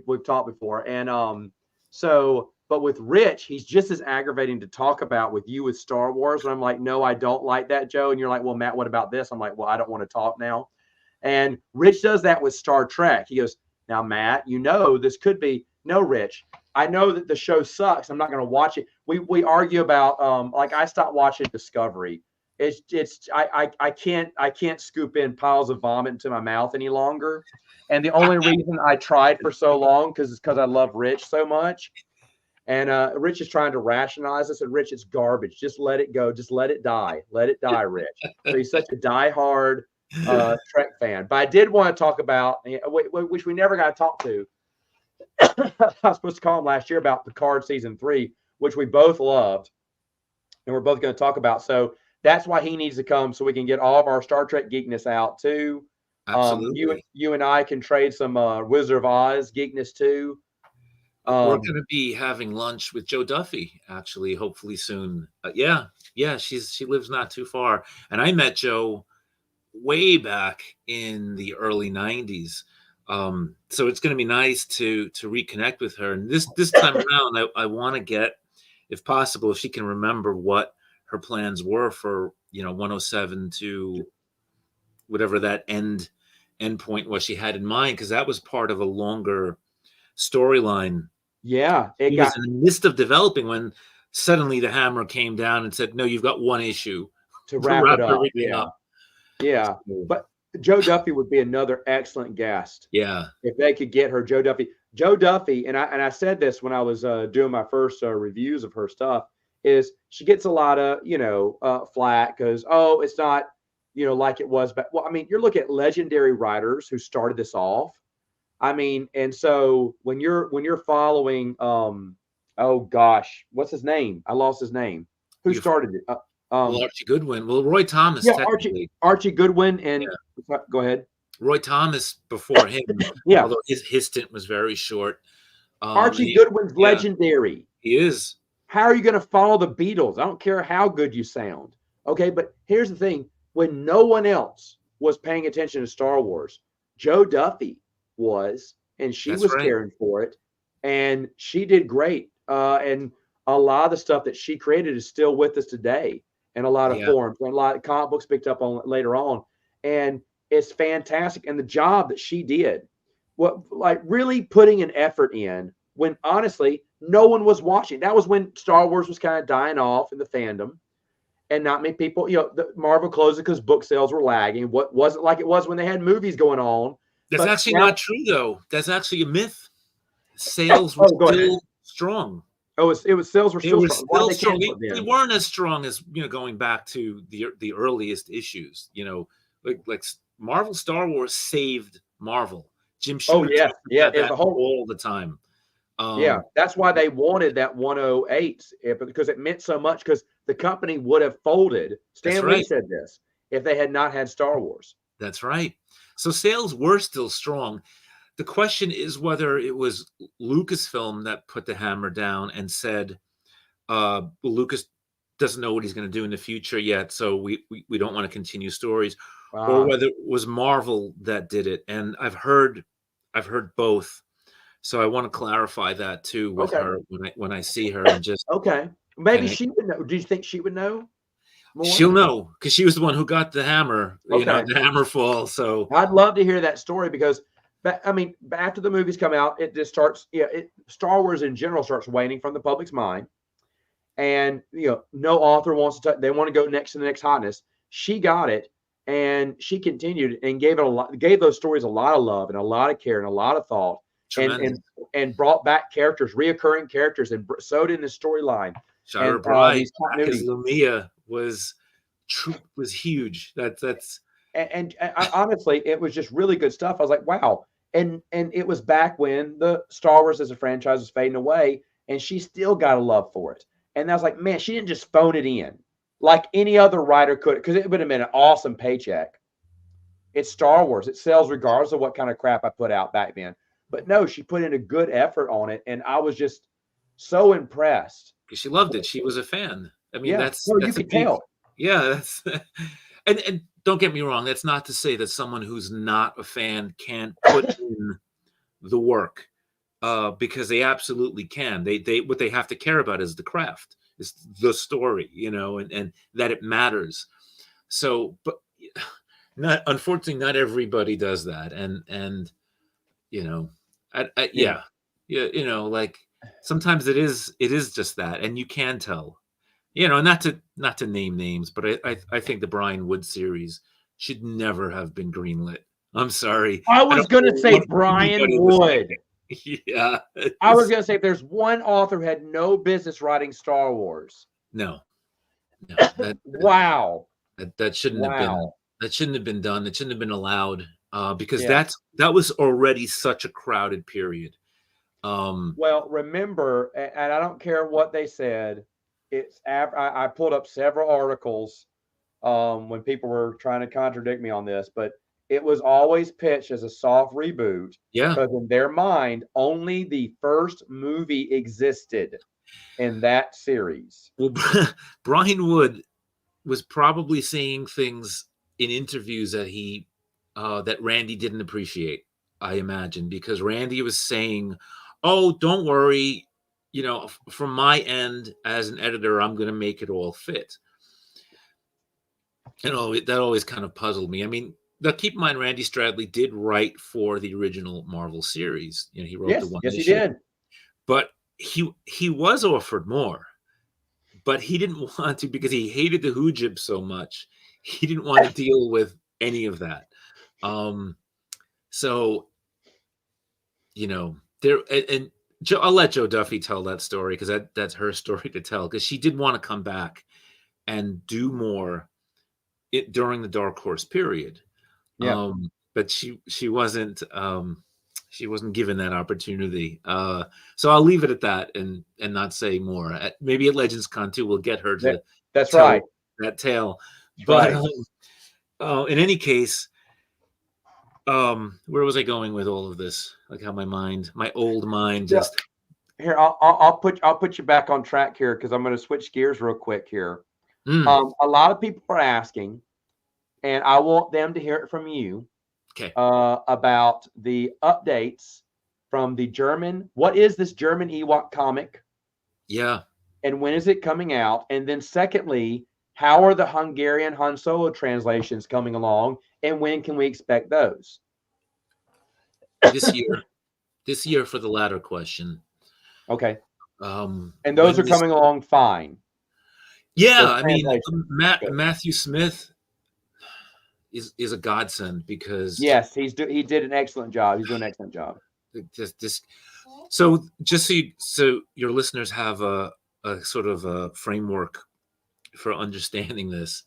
We've talked before, and so but with Rich, he's just as aggravating to talk about with you with Star Wars. And I'm like, no, I don't like that, Joe. And you're like, well, Matt, what about this? I'm like, well, I don't want to talk now. And Rich does that with Star Trek. He goes, now, Matt, this could be no, Rich. I know that the show sucks. I'm not going to watch it. We argue about like I stopped watching Discovery. I can't scoop in piles of vomit into my mouth any longer. And the only reason I tried for so long because I love Rich so much. And Rich is trying to rationalize this. And Rich, it's garbage. Just let it go. Just let it die. Let it die, Rich. So he's such a diehard Trek fan. But I did want to talk about, which we never got to talk to. I was supposed to call him last year about Picard season 3, which we both loved, and we're both going to talk about. So that's why he needs to come, so we can get all of our Star Trek geekness out too. absolutely. You and I can trade some Wizard of Oz geekness too. We're going to be having lunch with Joe Duffy, actually, hopefully soon. Yeah, she lives not too far, and I met Joe way back in the early '90s. So it's going to be nice to reconnect with her. And this time around, I want to get, if possible, if she can remember what her plans were for 107 to whatever that end point was she had in mind, because that was part of a longer storyline. Yeah, it He was got in the midst of developing when suddenly the hammer came down and said, "No, you've got one issue to to wrap wrap it up. everything Yeah, up." yeah. So, But Joe Duffy would be another excellent guest yeah, if they could get her. Joe Duffy, and I said this when I was doing my first reviews of her stuff, is she gets a lot of flack because it's not like it was. But well, I mean, you're looking at legendary writers who started this off. I mean, and so when you're following, oh gosh, what's his name? I lost his name. Who you started it? well, Archie Goodwin. Well, Roy Thomas Yeah, Archie technically. Archie Goodwin, and Yeah, go ahead. Roy Thomas before him, Yeah, although his stint was very short. Archie Goodwin's Yeah, legendary. he is. How are you going to follow the Beatles? I don't care how good you sound. Okay, but here's the thing: when no one else was paying attention to Star Wars, Joe Duffy was, and she That's was right. caring for it, and she did great. And a lot of the stuff that she created is still with us today, and a lot of Yeah, forums, and a lot of comic books picked up on later on, and it's fantastic. And the job that she did, what like really putting an effort in when honestly no one was watching. That was when Star Wars was kind of dying off in the fandom, and not many people, the Marvel closed it because book sales were lagging. What wasn't like it was when they had movies going on. that's But actually now, not true though. That's actually a myth. Sales were oh, go ahead. still strong. Oh, it was sales were They still were strong. Why still did they strong. cancel it They then? weren't as strong as going back to the earliest issues. Like Marvel Star Wars saved Marvel. Jim Oh Shooter yes, talked yeah. about It was that a whole all the time. Yeah, Um, that's why they wanted that 108 because it meant so much because the company would have folded. that's Stan Lee right. said this if they had not had Star Wars. That's right. So sales were still strong. The question is whether it was Lucasfilm that put the hammer down and said, Lucas doesn't know what he's going to do in the future yet, so we don't want to continue stories, or Ah, whether it was Marvel that did it. And I've heard both. So I want to clarify that too with okay, her when I see her, and just okay. Maybe kind of, she would know. Do you think she would know more? she'll know because she was the one who got the hammer, Okay. the hammer fall. So I'd love to hear that story because, I mean, after the movies come out, it just starts. Yeah, Star Wars in general starts waning from the public's mind, and no author wants to. They want to go next to the next hotness. She got it, and she continued and gave those stories a lot of love and a lot of care and a lot of thought, and tremendous. brought back characters, reoccurring characters, and sewed in the storyline and Shira Bry these back as continuity. Lumia was huge. That's And honestly, it was just really good stuff. I was like, wow. And it was back when the Star Wars as a franchise was fading away, and she still got a love for it. And I was like, man, she didn't just phone it in like any other writer could, because it would have been an awesome paycheck. It's Star Wars. It sells regardless of what kind of crap I put out back then. But no, she put in a good effort on it, and I was just so impressed. because she loved it. She was a fan. I mean, Yeah, that's no, you that's a could big, tell. yeah. That's and don't get me wrong. That's not to say that someone who's not a fan can't put in the work, because they absolutely can. They what they have to care about is the craft, is the story, and that it matters. So, but not unfortunately, not everybody does that, and you know, Yeah, yeah, yeah, like sometimes it is just that, and you can tell, not to name names, but I think the Brian Wood series should never have been greenlit. I'm sorry. I I was don't gonna care say what Brian anybody was Wood. thinking. Yeah, I was gonna say if there's one author who had no business writing Star Wars. no, no, Wow. that shouldn't have been Wow. done. It shouldn't have been allowed, because Yeah. that was already such a crowded period. Um, Well, remember, and I don't care what they said. I pulled up several articles when people were trying to contradict me on this, but it was always pitched as a soft reboot yeah. because in their mind, only the first movie existed in that series. Well, Brian Wood was probably saying things in interviews that Randy didn't appreciate, I imagine, because Randy was saying, "Oh, don't worry, from my end as an editor, I'm going to make it all fit." That always kind of puzzled me. I mean, now keep in mind, Randy Stradley did write for the original Marvel series. He wrote the Yes, one yes, he issue, did. but he was offered more, but he didn't want to because he hated the Hoojib so much. He didn't want to deal with any of that. Um, so there, and Joe, I'll let Joe Duffy tell that story because that's her story to tell. Because she did want to come back and do more during the Dark Horse period, Yeah. but she wasn't given that opportunity. So I'll leave it at that and not say more. Maybe at Legends Con 2 we'll get her to That's right. tell that tale. That's But right. in any case, where was I going with all of this? Like how my old mind Yeah. just. Here, I'll put you back on track here because I'm going to switch gears real quick here. Mm, A lot of people are asking, and I want them to hear it from you okay. about the updates from the German. What is this German Ewok comic, Yeah. and when is it coming out? And then, secondly, how are the Hungarian Han Solo translations coming along, and when can we expect those? This year. This year for the latter question. Okay, and those When are this. coming along fine. Yeah, Those I mean, translations. Good. Matthew Smith is a godsend because Yes, he did an excellent job. He's doing an excellent job. this. So so your listeners have a sort of a framework for understanding this.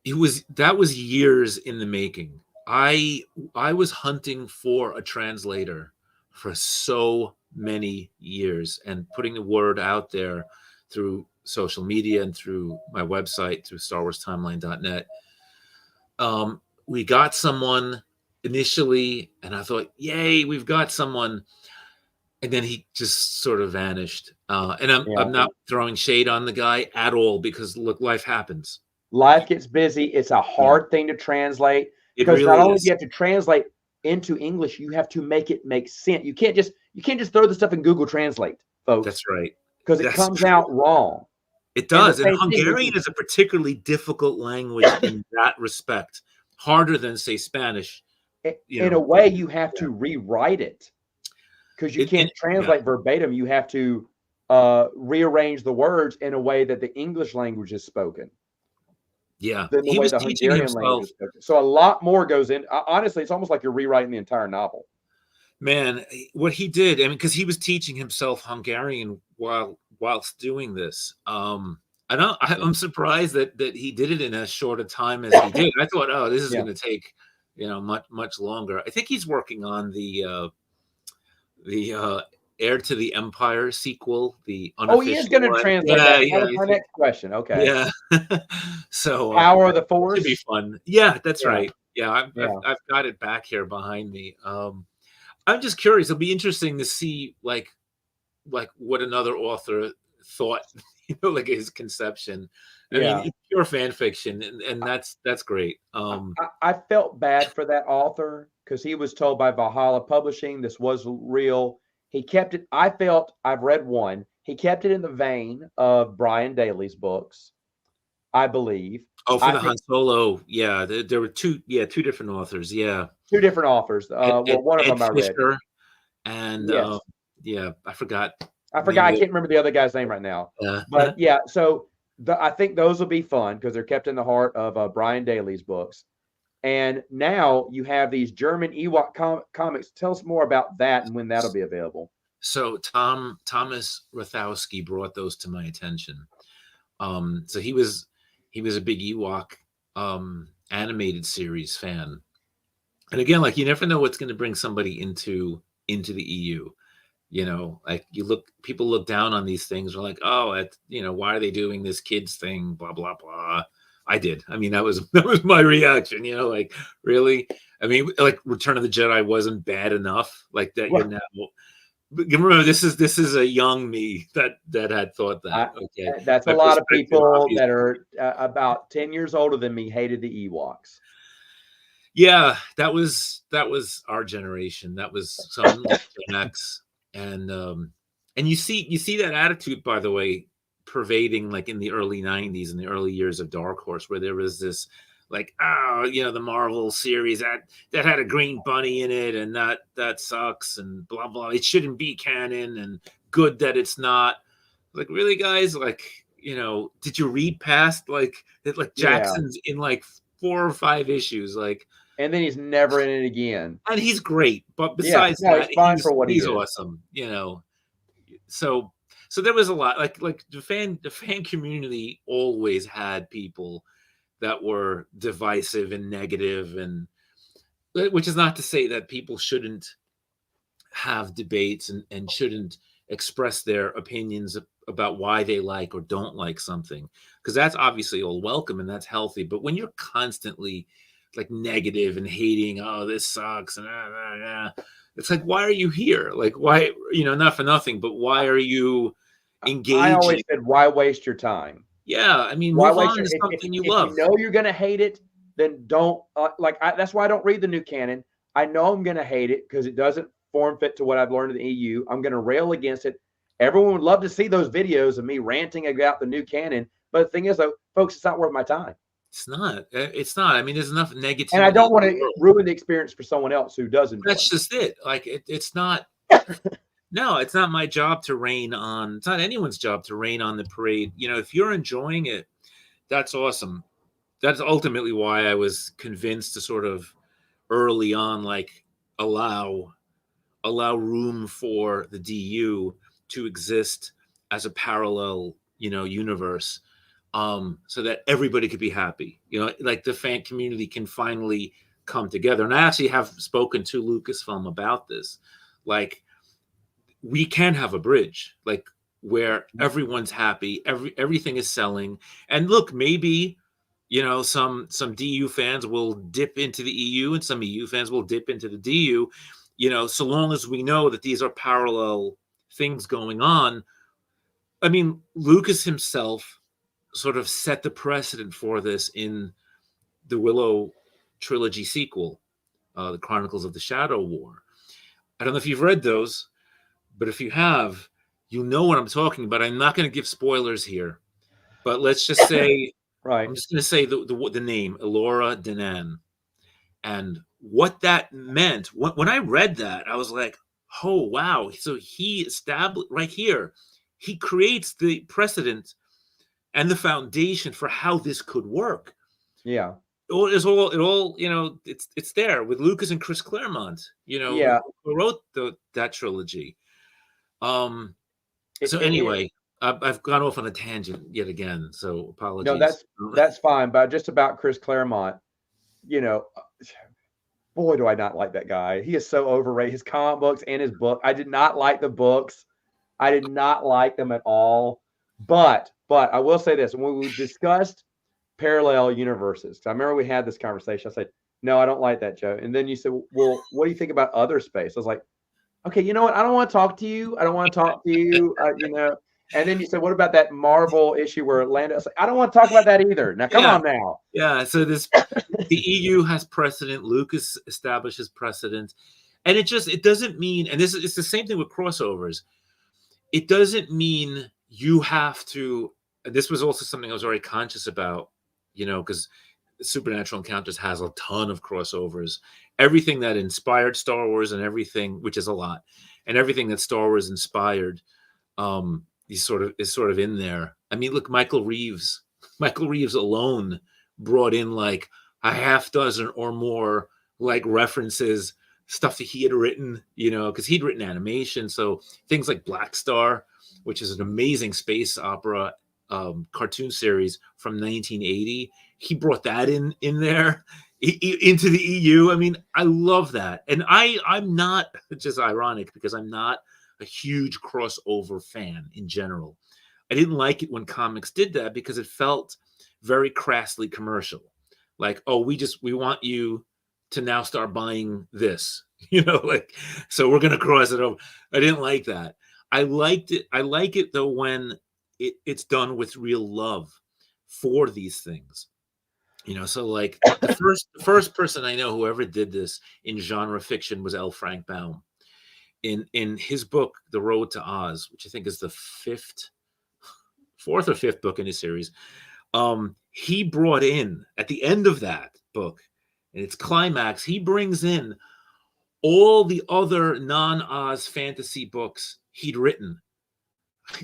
That was years in the making. I was hunting for a translator for so many years, and putting the word out there through social media and through my website, through StarWarsTimeline.net. We got someone initially, and I thought, yay, we've got someone. And then he just sort of vanished. And Yeah. I'm not throwing shade on the guy at all, because look, life happens. Life gets busy. It's a hard thing to translate, It because not really only do is. you have to translate into English, you have to make it make sense. You can't just throw the stuff in Google Translate, folks, That's right. because it That's comes true. out wrong. It And the does. And same thing when Hungarian is a particularly difficult language in that respect, harder than, say, Spanish. in a way you have to rewrite it, because you It, can't and, yeah, translate verbatim. You have to rearrange the words in a way that the English language is spoken yeah. than the He way was the teaching Hungarian language himself. is spoken. So a lot more goes in. Honestly, it's almost like you're rewriting the entire novel. Man, what he did, I mean, because he was teaching himself Hungarian whilst doing this. I'm surprised that he did it in as short a time as he did. I thought, oh, this is Yeah. going to take, much longer. I think he's working on the Heir to the Empire sequel, the Oh, he is unofficial going to one. translate Yeah, that. yeah, That was my next question. Okay. yeah. So Power of the that should be Force. fun. Yeah, that's Yeah. right. Yeah, Yeah. I've got it back here behind me. I'm just curious. It'll be interesting to see like what another author thought, like his conception. I mean, Yeah. it's pure fan fiction, and that's great. I felt bad for that author, because he was told by Valhalla Publishing this was real. He kept it. I felt, I've read one. He kept it in the vein of Brian Daley's books, I believe. Oh, for I the think Han Solo, yeah, there were two different authors, yeah. two different authors. Well, one of Ed them I read. Fisher and Yes. yeah, I forgot I the name forgot. I of can't remember the other guy's name right now. the. But yeah, so I think those will be fun, because they're kept in the heart of Brian Daley's books. And now you have these German Ewok comics. Tell us more about that and when that'll be available. So Thomas Rathowski brought those to my attention. So he was a big Ewok animated series fan. And again, like, you never know what's going to bring somebody into the EU. Like, people look down on these things. Are like, oh, why are they doing this kids thing? Blah blah blah. I did. I mean, that was my reaction. Like, really. I mean, like, Return of the Jedi wasn't bad enough. Like that. You're now. But remember, this is a young me that had thought that. Okay, That's my a lot of perspective, people obviously. that are about 10 years older than me hated the Ewoks. Yeah, that was our generation. That was some Gen X, and you see that attitude, by the way, pervading, like, in the early '90s, in the early years of Dark Horse, where there was this, like, the Marvel series that had a green bunny in it, and that sucks, and blah blah. It shouldn't be canon, and good that it's not. Like, really, guys? Like, did you read past, like, Yeah. Jackson's in like 4 or 5 issues, like. And then he's never in it again. And he's great, but Yeah. besides No, he's that, fine for what he he's is. awesome. So there was a lot, like the fan community always had people that were divisive and negative, and which is not to say that people shouldn't have debates and shouldn't express their opinions about why they like or don't like something, because that's obviously all welcome and that's healthy. But when you're constantly, like, negative and hating, oh, this sucks, and it's like, why are you here? Like, why, not for nothing, but why are you I always engaging? said, why waste your time? Yeah, I mean, Why move waste on your to something you if you love. know you're going to hate it, then don't that's why I don't read the new canon. I know I'm going to hate it because it doesn't form fit to what I've learned in the EU. I'm going to rail against it. Everyone would love to see those videos of me ranting about the new canon, but the thing is, though, folks, it's not worth my time. It's not. It's not. I mean, there's enough And I negativity don't in want the to world. ruin the experience for someone else who does enjoy That's it. just it. Like, it's not. No, it's not my job to rain on. It's not anyone's job to rain on the parade. If you're enjoying it, that's awesome. That's ultimately why I was convinced to sort of early on, like, allow room for the DU to exist as a parallel, universe, so that everybody could be happy. Like, the fan community can finally come together. And I actually have spoken to Lucasfilm about this. like we can have a bridge, like where everyone's happy, everything is selling. And look, maybe some DU fans will dip into the EU and some EU fans will dip into the DU, so long as we know that these are parallel things going on. I mean, Lucas himself sort of set the precedent for this in the Willow trilogy sequel, the Chronicles of the Shadow War. I don't know if you've read those, but if you have, you know what I'm talking about. I'm not going to give spoilers here, but let's just say, Right. I'm just going to say the name, Elora Danan. And what that meant, when I read that, I was like, oh, wow. So he established right here, he creates the precedent and the foundation for how this could work. Yeah. It's there with Lucas and Chris Claremont, Yeah. who wrote that trilogy. It, So it, it, anyway, I've gone off on a tangent yet again, so no, apologies. that's fine. But just about Chris Claremont, you know, boy, do I not like that guy. He is so overrated. His comic books and his book. I did not like the books. I did not like them at all. But I will say this: when we discussed parallel universes, 'cause I remember we had this conversation. I said, "No, I don't like that, Joe." And then you said, "Well, what do you think about other space?" I was like, "Okay, you know what? I don't want to talk to you. I don't want to talk to you. And then you said, "What about that Marvel issue where Lando?" I was like, "I don't want to talk about that either." Now, come Yeah, on now. yeah. So the EU has precedent. Lucas establishes precedent, and it doesn't mean. And it's the same thing with crossovers. It doesn't mean you have to. And this was also something I was very conscious about, because Supernatural Encounters has a ton of crossovers. Everything that inspired Star Wars and everything, which is a lot, and everything that Star Wars inspired, is sort of in there. I mean, look, Michael Reeves alone brought in like a half dozen or more like references, stuff that he had written, because he'd written animation. So things like Black Star, which is an amazing space opera cartoon series from 1980. He brought that in there into the EU. I mean, I love that. And I'm not, just ironic because I'm not a huge crossover fan in general. I didn't like it when comics did that because it felt very crassly commercial. Like, oh, we want you to now start buying this, like, so we're going to cross it over. I didn't like that. I liked it. I like it though when it's done with real love for these things. So like the first person I know who ever did this in genre fiction was L. Frank Baum. In his book, The Road to Oz, which I think is the fourth or fifth book in his series, he brought in at the end of that book, in its climax, he brings in all the other non-Oz fantasy books he'd written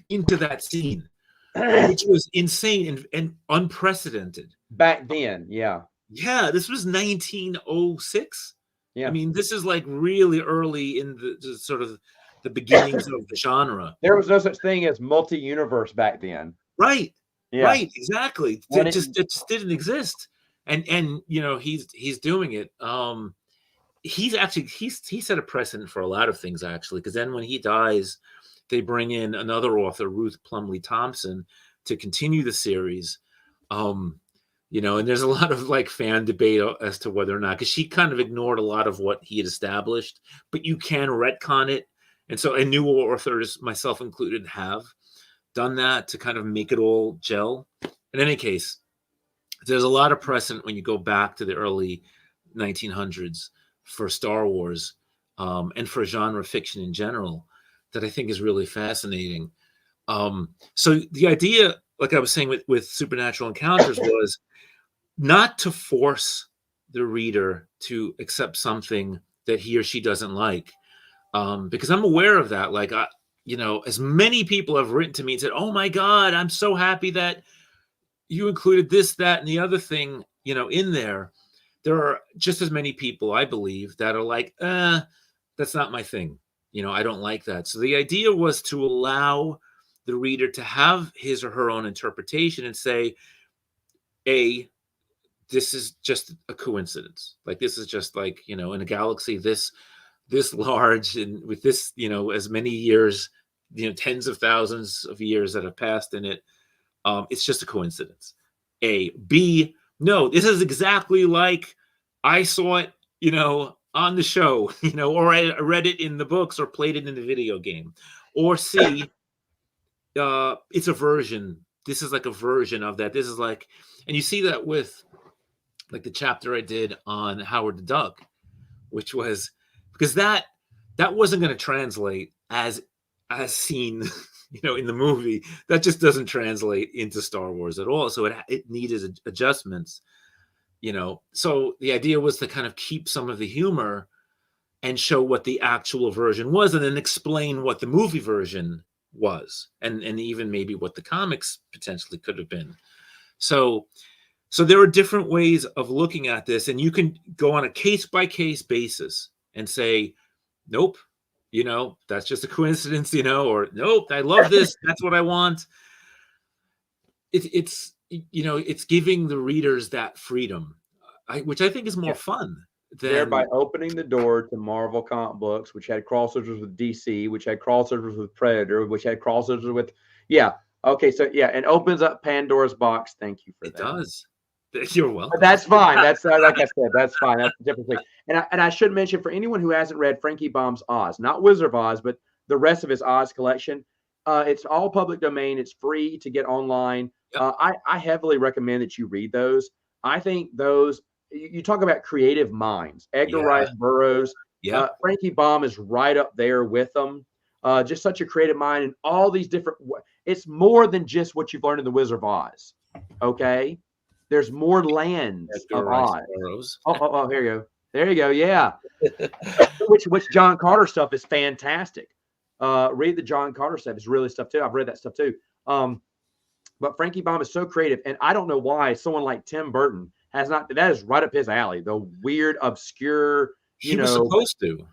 into that scene, which was insane and unprecedented. Back then, yeah. Yeah, this was 1906. Yeah. I mean, this is like really early in the sort of the beginnings of the genre. There was no such thing as multi-universe back then. Right. Yeah. Right. Exactly. It just didn't exist. And he's doing it. He set a precedent for a lot of things actually, because then when he dies, they bring in another author, Ruth Plumley Thompson, to continue the series. And there's a lot of like fan debate as to whether or not, because she kind of ignored a lot of what he had established, but you can retcon it. And new authors, myself included, have done that to kind of make it all gel. In any case, there's a lot of precedent when you go back to the early 1900s for Star Wars and for genre fiction in general that I think is really fascinating. So the idea, like I was saying with Supernatural Encounters, was not to force the reader to accept something that he or she doesn't like, because I'm aware of that. Like, as many people have written to me and said, "Oh my God, I'm so happy that you included this, that, and the other thing, in there." There are just as many people, I believe, that are like, that's not my thing. I don't like that. So the idea was to allow the reader to have his or her own interpretation and say, this is just a coincidence. Like, this is just like, in a galaxy, this this large and with this, as many years, tens of thousands of years that have passed in it, it's just a coincidence. A. B. No, this is exactly like I saw it, on the show, or I read it in the books or played it in the video game. Or C. It's a version. This is like a version of that. This is like, and you see that with like the chapter I did on Howard the Duck, which was because that wasn't going to translate as seen, in the movie. That just doesn't translate into Star Wars at all. So it needed adjustments, So the idea was to kind of keep some of the humor and show what the actual version was, and then explain what the movie version was, and even maybe what the comics potentially could have been. So there are different ways of looking at this, and you can go on a case-by-case basis and say, nope, that's just a coincidence, or nope, I love this. That's what I want. It's giving the readers that freedom, which I think is more fun. Thereby opening the door to Marvel comic books, which had crossovers with DC, which had crossovers with Predator, which had crossovers with, and opens up Pandora's box. Thank you for that. It does. You're welcome. But that's fine. That's like I said, that's fine. That's a different thing. And I should mention, for anyone who hasn't read Frankie Baum's Oz, not Wizard of Oz, but the rest of his Oz collection, it's all public domain. It's free to get online. Yep. I heavily recommend that you read those. I think those, you talk about creative minds. Edgar Rice Burroughs, Frankie Baum is right up there with them. Just such a creative mind, and all these different. It's more than just what you've learned in the Wizard of Oz. Okay, there's more lands of Oz. Oh, here you go. There you go. Yeah, which John Carter stuff is fantastic. Read the John Carter stuff. It's really stuff too. I've read that stuff too. But Frankie Baum is so creative, and I don't know why someone like Tim Burton has not. That is right up his alley. The weird, obscure. He was supposed to.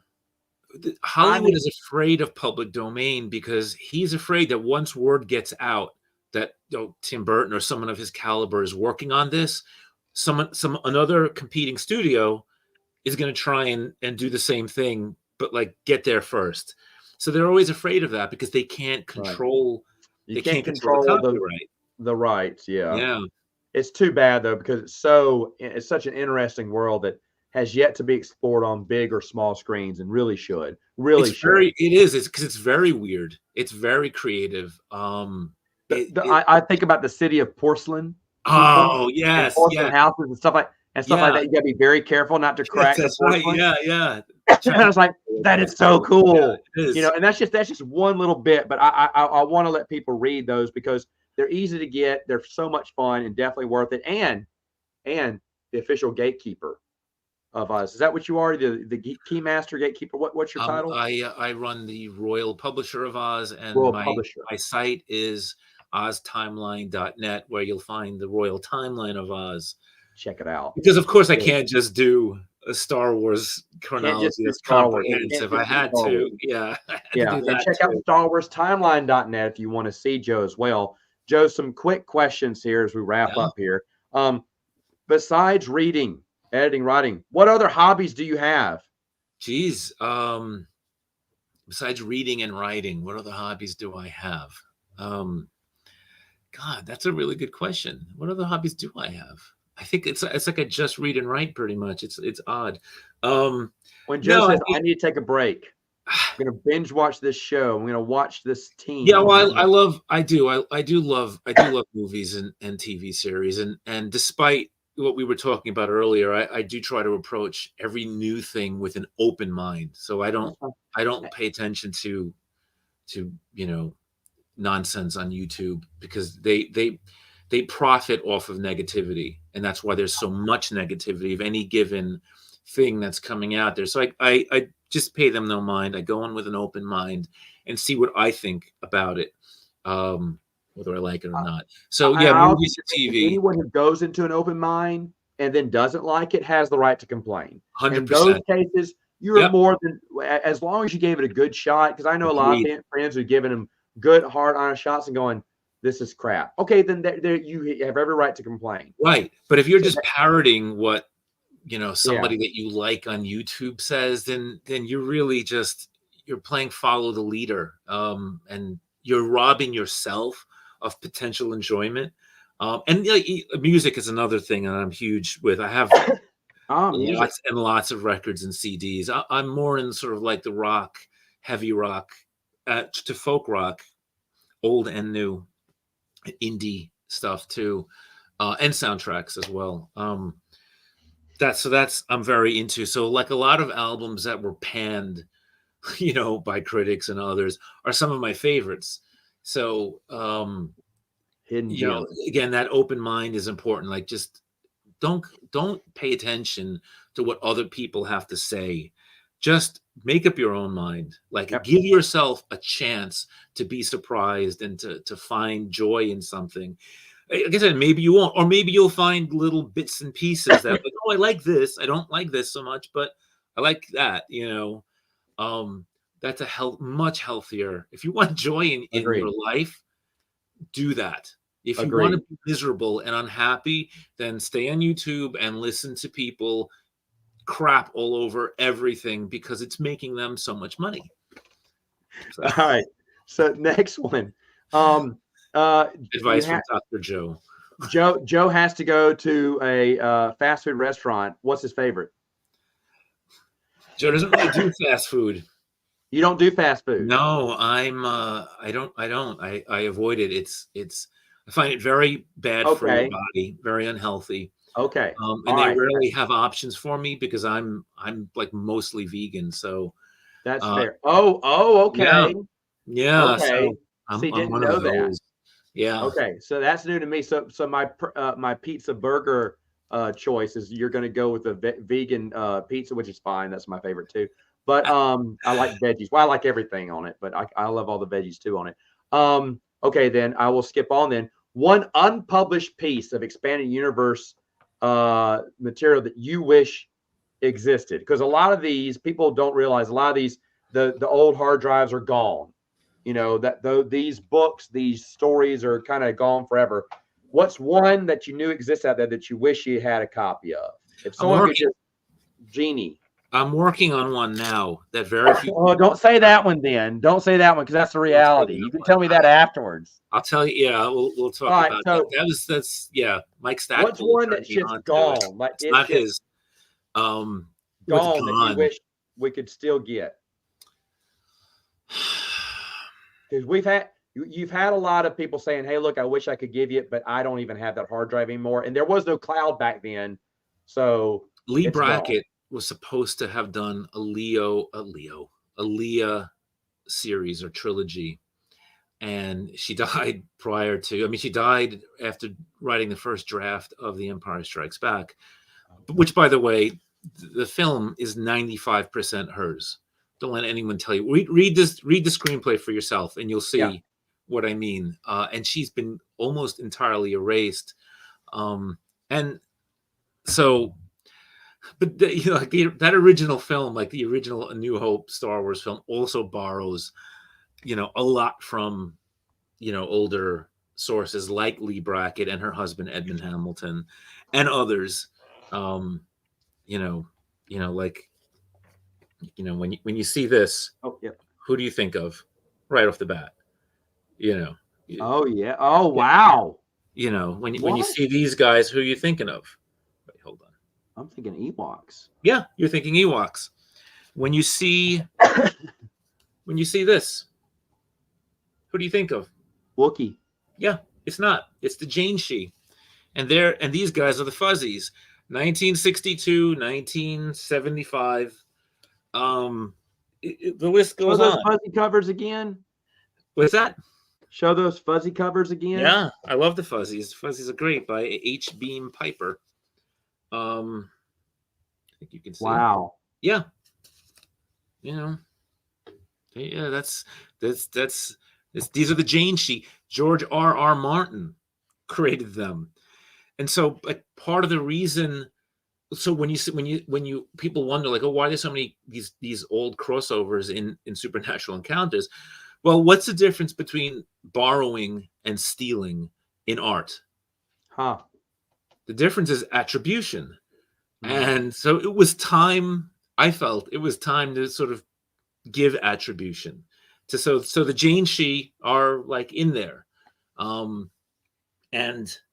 Hollywood is afraid of public domain because he's afraid that once word gets out that Tim Burton or someone of his caliber is working on this, another competing studio is going to try and do the same thing, but like get there first. So they're always afraid of that because they can't control. Right. They can't control the rights. Yeah. It's too bad though, because it's such an interesting world that has yet to be explored on big or small screens, and really should. It is. It's because it's very weird. It's very creative. I think about the city of porcelain. Oh yes, porcelain houses and stuff like that. You got to be very careful not to crack. That's right. Yeah. And I was like, that is so cool. Yeah, and that's just one little bit. But I want to let people read those because they're easy to get. They're so much fun and definitely worth it. And the official gatekeeper of Oz. Is that what you are? The key master gatekeeper? What's your title? I run the Royal Publisher of Oz, and my site is oztimeline.net, where you'll find the Royal Timeline of Oz. Check it out. Because of course I can't just do a Star Wars chronology that's comprehensive. I had to. Yeah. And check out StarWarsTimeline.net if you want to see Joe as well. Joe, some quick questions here as we wrap up here. Besides reading, editing, writing, what other hobbies do you have? Geez. Besides reading and writing, what other hobbies do I have? God, that's a really good question. What other hobbies do I have? I think it's like I just read and write pretty much. It's odd. When Joe says I need to take a break, I'm gonna binge watch this show. I'm gonna watch this team. Yeah, well, I do love movies and TV series, and despite what we were talking about earlier, I do try to approach every new thing with an open mind. So I don't pay attention to nonsense on YouTube, because they profit off of negativity, and that's why there's so much negativity of any given thing that's coming out there. So I just pay them no mind. I go in with an open mind and see what I think about it, whether I like it or not. So movies and TV. Anyone who goes into an open mind and then doesn't like it has the right to complain. 100%. In those cases, you're more than, as long as you gave it a good shot. Because I know a lot of friends who've given them good, hard, honest shots and going, this is crap. Okay, then you have every right to complain. Right. But if you're just parroting what Yeah. somebody that you like on YouTube says, then you're really just you're playing follow the leader, and you're robbing yourself of potential enjoyment. And music is another thing that I'm huge with. I have Music. lots and lots of records and CDs. I'm more in sort of like the rock, heavy rock, to folk rock, old and new, indie stuff too, and soundtracks as well. That's I'm very into. So like a lot of albums that were panned, by critics and others are some of my favorites. So Hidden gems. again, that open mind is important. Like just don't pay attention to what other people have to say. Just make up your own mind. Like Yep. give yourself a chance to be surprised and to find joy in something. Like I said, maybe you won't, or maybe you'll find little bits and pieces that like, oh, I like this. I don't like this so much, but I like that. That's much healthier. If you want joy in your Agreed. life, do that. If you want to Agreed. be miserable and unhappy, then stay on YouTube and listen to people crap all over everything because it's making them so much money. So, All right. So next one. advice from Dr. Joe. Joe has to go to a fast food restaurant. What's his favorite? Joe doesn't really do fast food. You don't do fast food. No, I avoid it. I find it very bad for your Okay. body, very unhealthy. Okay. And All they right. rarely have options for me because I'm like mostly vegan. So That's fair. Oh, yeah, okay. yeah. Okay. So I'm See, didn't one know of that. those. Yeah. Okay, so that's new to me. So my pizza burger choice is you're going to go with the vegan pizza, which is fine. That's my favorite too. But I like veggies. Well, I like everything on it, but I love all the veggies too on it. Okay, then I will skip on then. One unpublished piece of expanded universe material that you wish existed, because a lot of these people don't realize a lot of these the old hard drives are gone. That though these books, these stories are kind of gone forever. What's one that you knew exists out there that you wish you had a copy of? If I'm someone could working. just genie. I'm working on one now that very few. Oh, don't say that one then. Don't say that one because that's the reality. You can tell me that afterwards. I'll tell you. Yeah, we'll talk All right. about So that. That's Mike what's Stackpole one turned that's me just on to it. gone? Like It's it's not just his. What's gone that you gone? wish we could still get? Because you've had a lot of people saying, "Hey, look, I wish I could give you it, but I don't even have that hard drive anymore." And there was no cloud back then, so Lee it's gone. Brackett was supposed to have done a Leah series or trilogy, and she died prior to. I mean, she died after writing the first draft of The Empire Strikes Back, which, by the way, the film is 95% hers. Don't let anyone tell you. Read the screenplay for yourself, and you'll see Yeah. what I mean. And she's been almost entirely erased. And so, but that original film, like the original A New Hope Star Wars film, also borrows, a lot from, older sources like Lee Brackett and her husband Edmund Hamilton, and others. Like when you see this, Oh, yeah. who do you think of right off the bat? Oh, yeah. Oh, wow. When you What? see these guys, who are you thinking of? Wait, hold on. I'm thinking Ewoks. Yeah, you're thinking Ewoks. When you see this, who do you think of? Wookiee. Yeah, it's not. It's the Janshi. And these guys are the Fuzzies. 1962, 1975. The list goes Show those on. fuzzy covers again. What's that? Show those fuzzy covers again. Yeah, I love the Fuzzies. The Fuzzies are great by H. Beam Piper. I think you can see. Wow. Yeah. Yeah, these are the Janshi. George R. Martin created them. And so, like, part of the reason, so when you people wonder, like, oh, why are there so many these old crossovers in Supernatural Encounters? Well, what's the difference between borrowing and stealing in art? Huh. The difference is attribution. And so it was time. I felt it was time to sort of give attribution to so the Jane Shi are like in there, and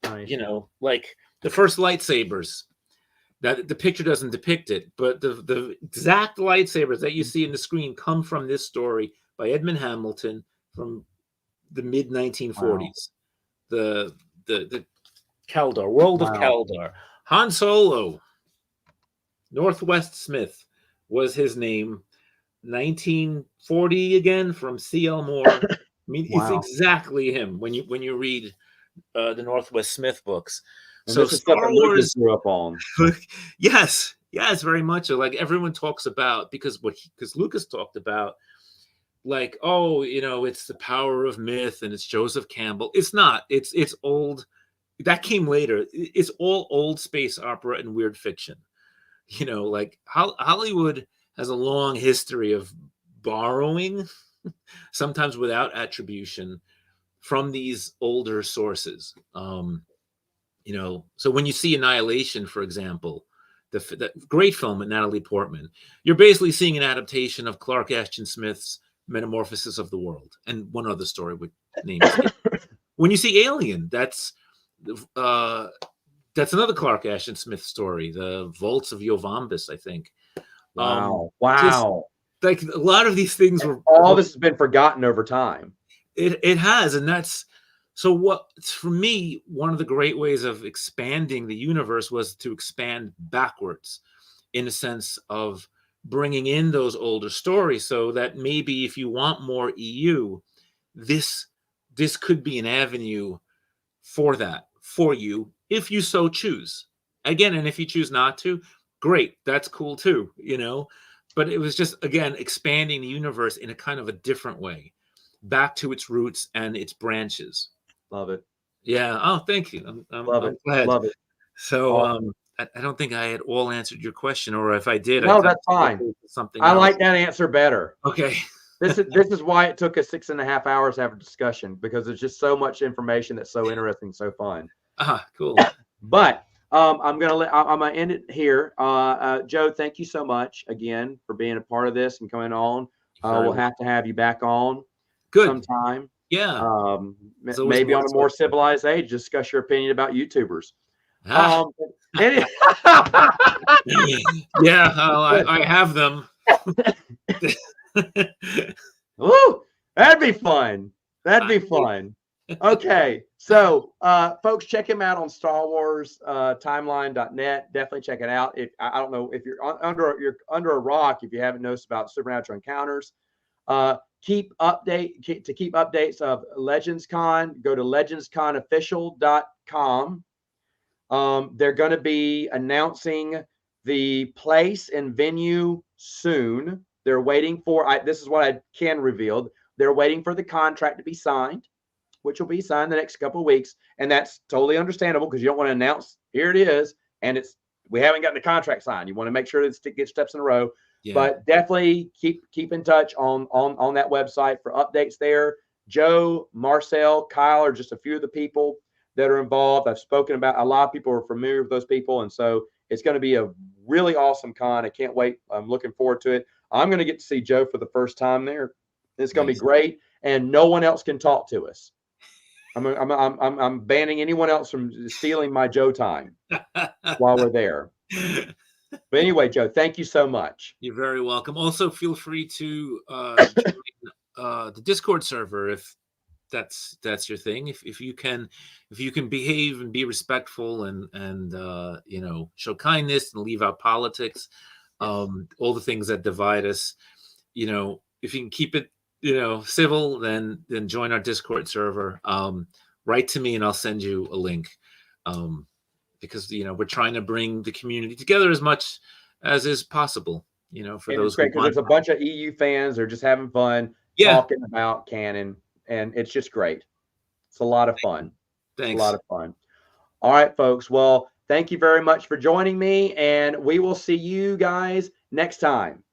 Nice. like the first lightsabers. That the picture doesn't depict it, but the exact lightsabers that you see in the screen come from this story by Edmund Hamilton from the mid 1940s. Wow. The Kaldar, World of Kaldar. Han Solo, Northwest Smith was his name. 1940 again from C.L. Moore. I mean, it's exactly him when you read the Northwest Smith books. And so this is Star stuff that Wars Lucas grew up on. Yes, very much. Like everyone talks about because Lucas talked about like, oh, it's the power of myth and it's Joseph Campbell. It's not. It's old. That came later. It's all old space opera and weird fiction. Like Hollywood has a long history of borrowing, sometimes without attribution, from these older sources. So when you see Annihilation, for example, the great film with Natalie Portman, you're basically seeing an adaptation of Clark Ashton Smith's Metamorphosis of the World, and one other story with names. When you see Alien, that's another Clark Ashton Smith story, The Vaults of Yovombus, I think. Wow. Just, like a lot of these things were all this has been forgotten over time. It has, and that's so what for me, one of the great ways of expanding the universe was to expand backwards in a sense of bringing in those older stories so that maybe if you want more EU, this could be an avenue for that for you if you so choose. Again, and if you choose not to, great, that's cool too, but it was just, again, expanding the universe in a kind of a different way back to its roots and its branches. Love it. Yeah. Oh, thank you. I'm glad. Love it. So awesome. I don't think I had all answered your question, or if I did, no, that's fine. Something I like that answer better. Okay. This is why it took us 6.5 hours to have a discussion, because there's just so much information that's so interesting, so fun. Cool. But I'm gonna end it here. Joe, thank you so much again for being a part of this and coming on. We'll have to have you back on sometime. Yeah. Maybe on a more civilized age, discuss your opinion about YouTubers. Yeah, I have them. Woo, that'd be fun. Okay, so folks, check him out on Star Wars timeline.net. Definitely check it out. I don't know if you're under a rock if you haven't noticed about supernatural encounters. Keep updates of Legends Con. Go to legendsconofficial.com. They're going to be announcing the place and venue soon. They're waiting for, this is what I can reveal. They're waiting for the contract to be signed, which will be signed the next couple of weeks. And that's totally understandable because you don't want to announce, here it is, and we haven't gotten the contract signed. You want to make sure that it gets steps in a row. Yeah. But definitely keep in touch on that website for updates there. Joe, Marcel, Kyle are just a few of the people that are involved. I've spoken about, a lot of people are familiar with those people. And so it's going to be a really awesome con. I can't wait. I'm looking forward to it. I'm going to get to see Joe for the first time there. It's going to be great. And no one else can talk to us. I'm banning anyone else from stealing my Joe time while we're there. But anyway, Joe, thank you so much. You're very welcome. Also, feel free to join the Discord server if that's your thing. If you can behave and be respectful and show kindness and leave out politics, all the things that divide us. If you can keep it civil, then join our Discord server. Write to me and I'll send you a link. Because we're trying to bring the community together as much as is possible. For those. Great because there's a bunch of EU fans. They're just having fun talking about canon, and it's just great. It's a lot of fun. Thanks. It's a lot of fun. All right, folks. Well, thank you very much for joining me, and we will see you guys next time.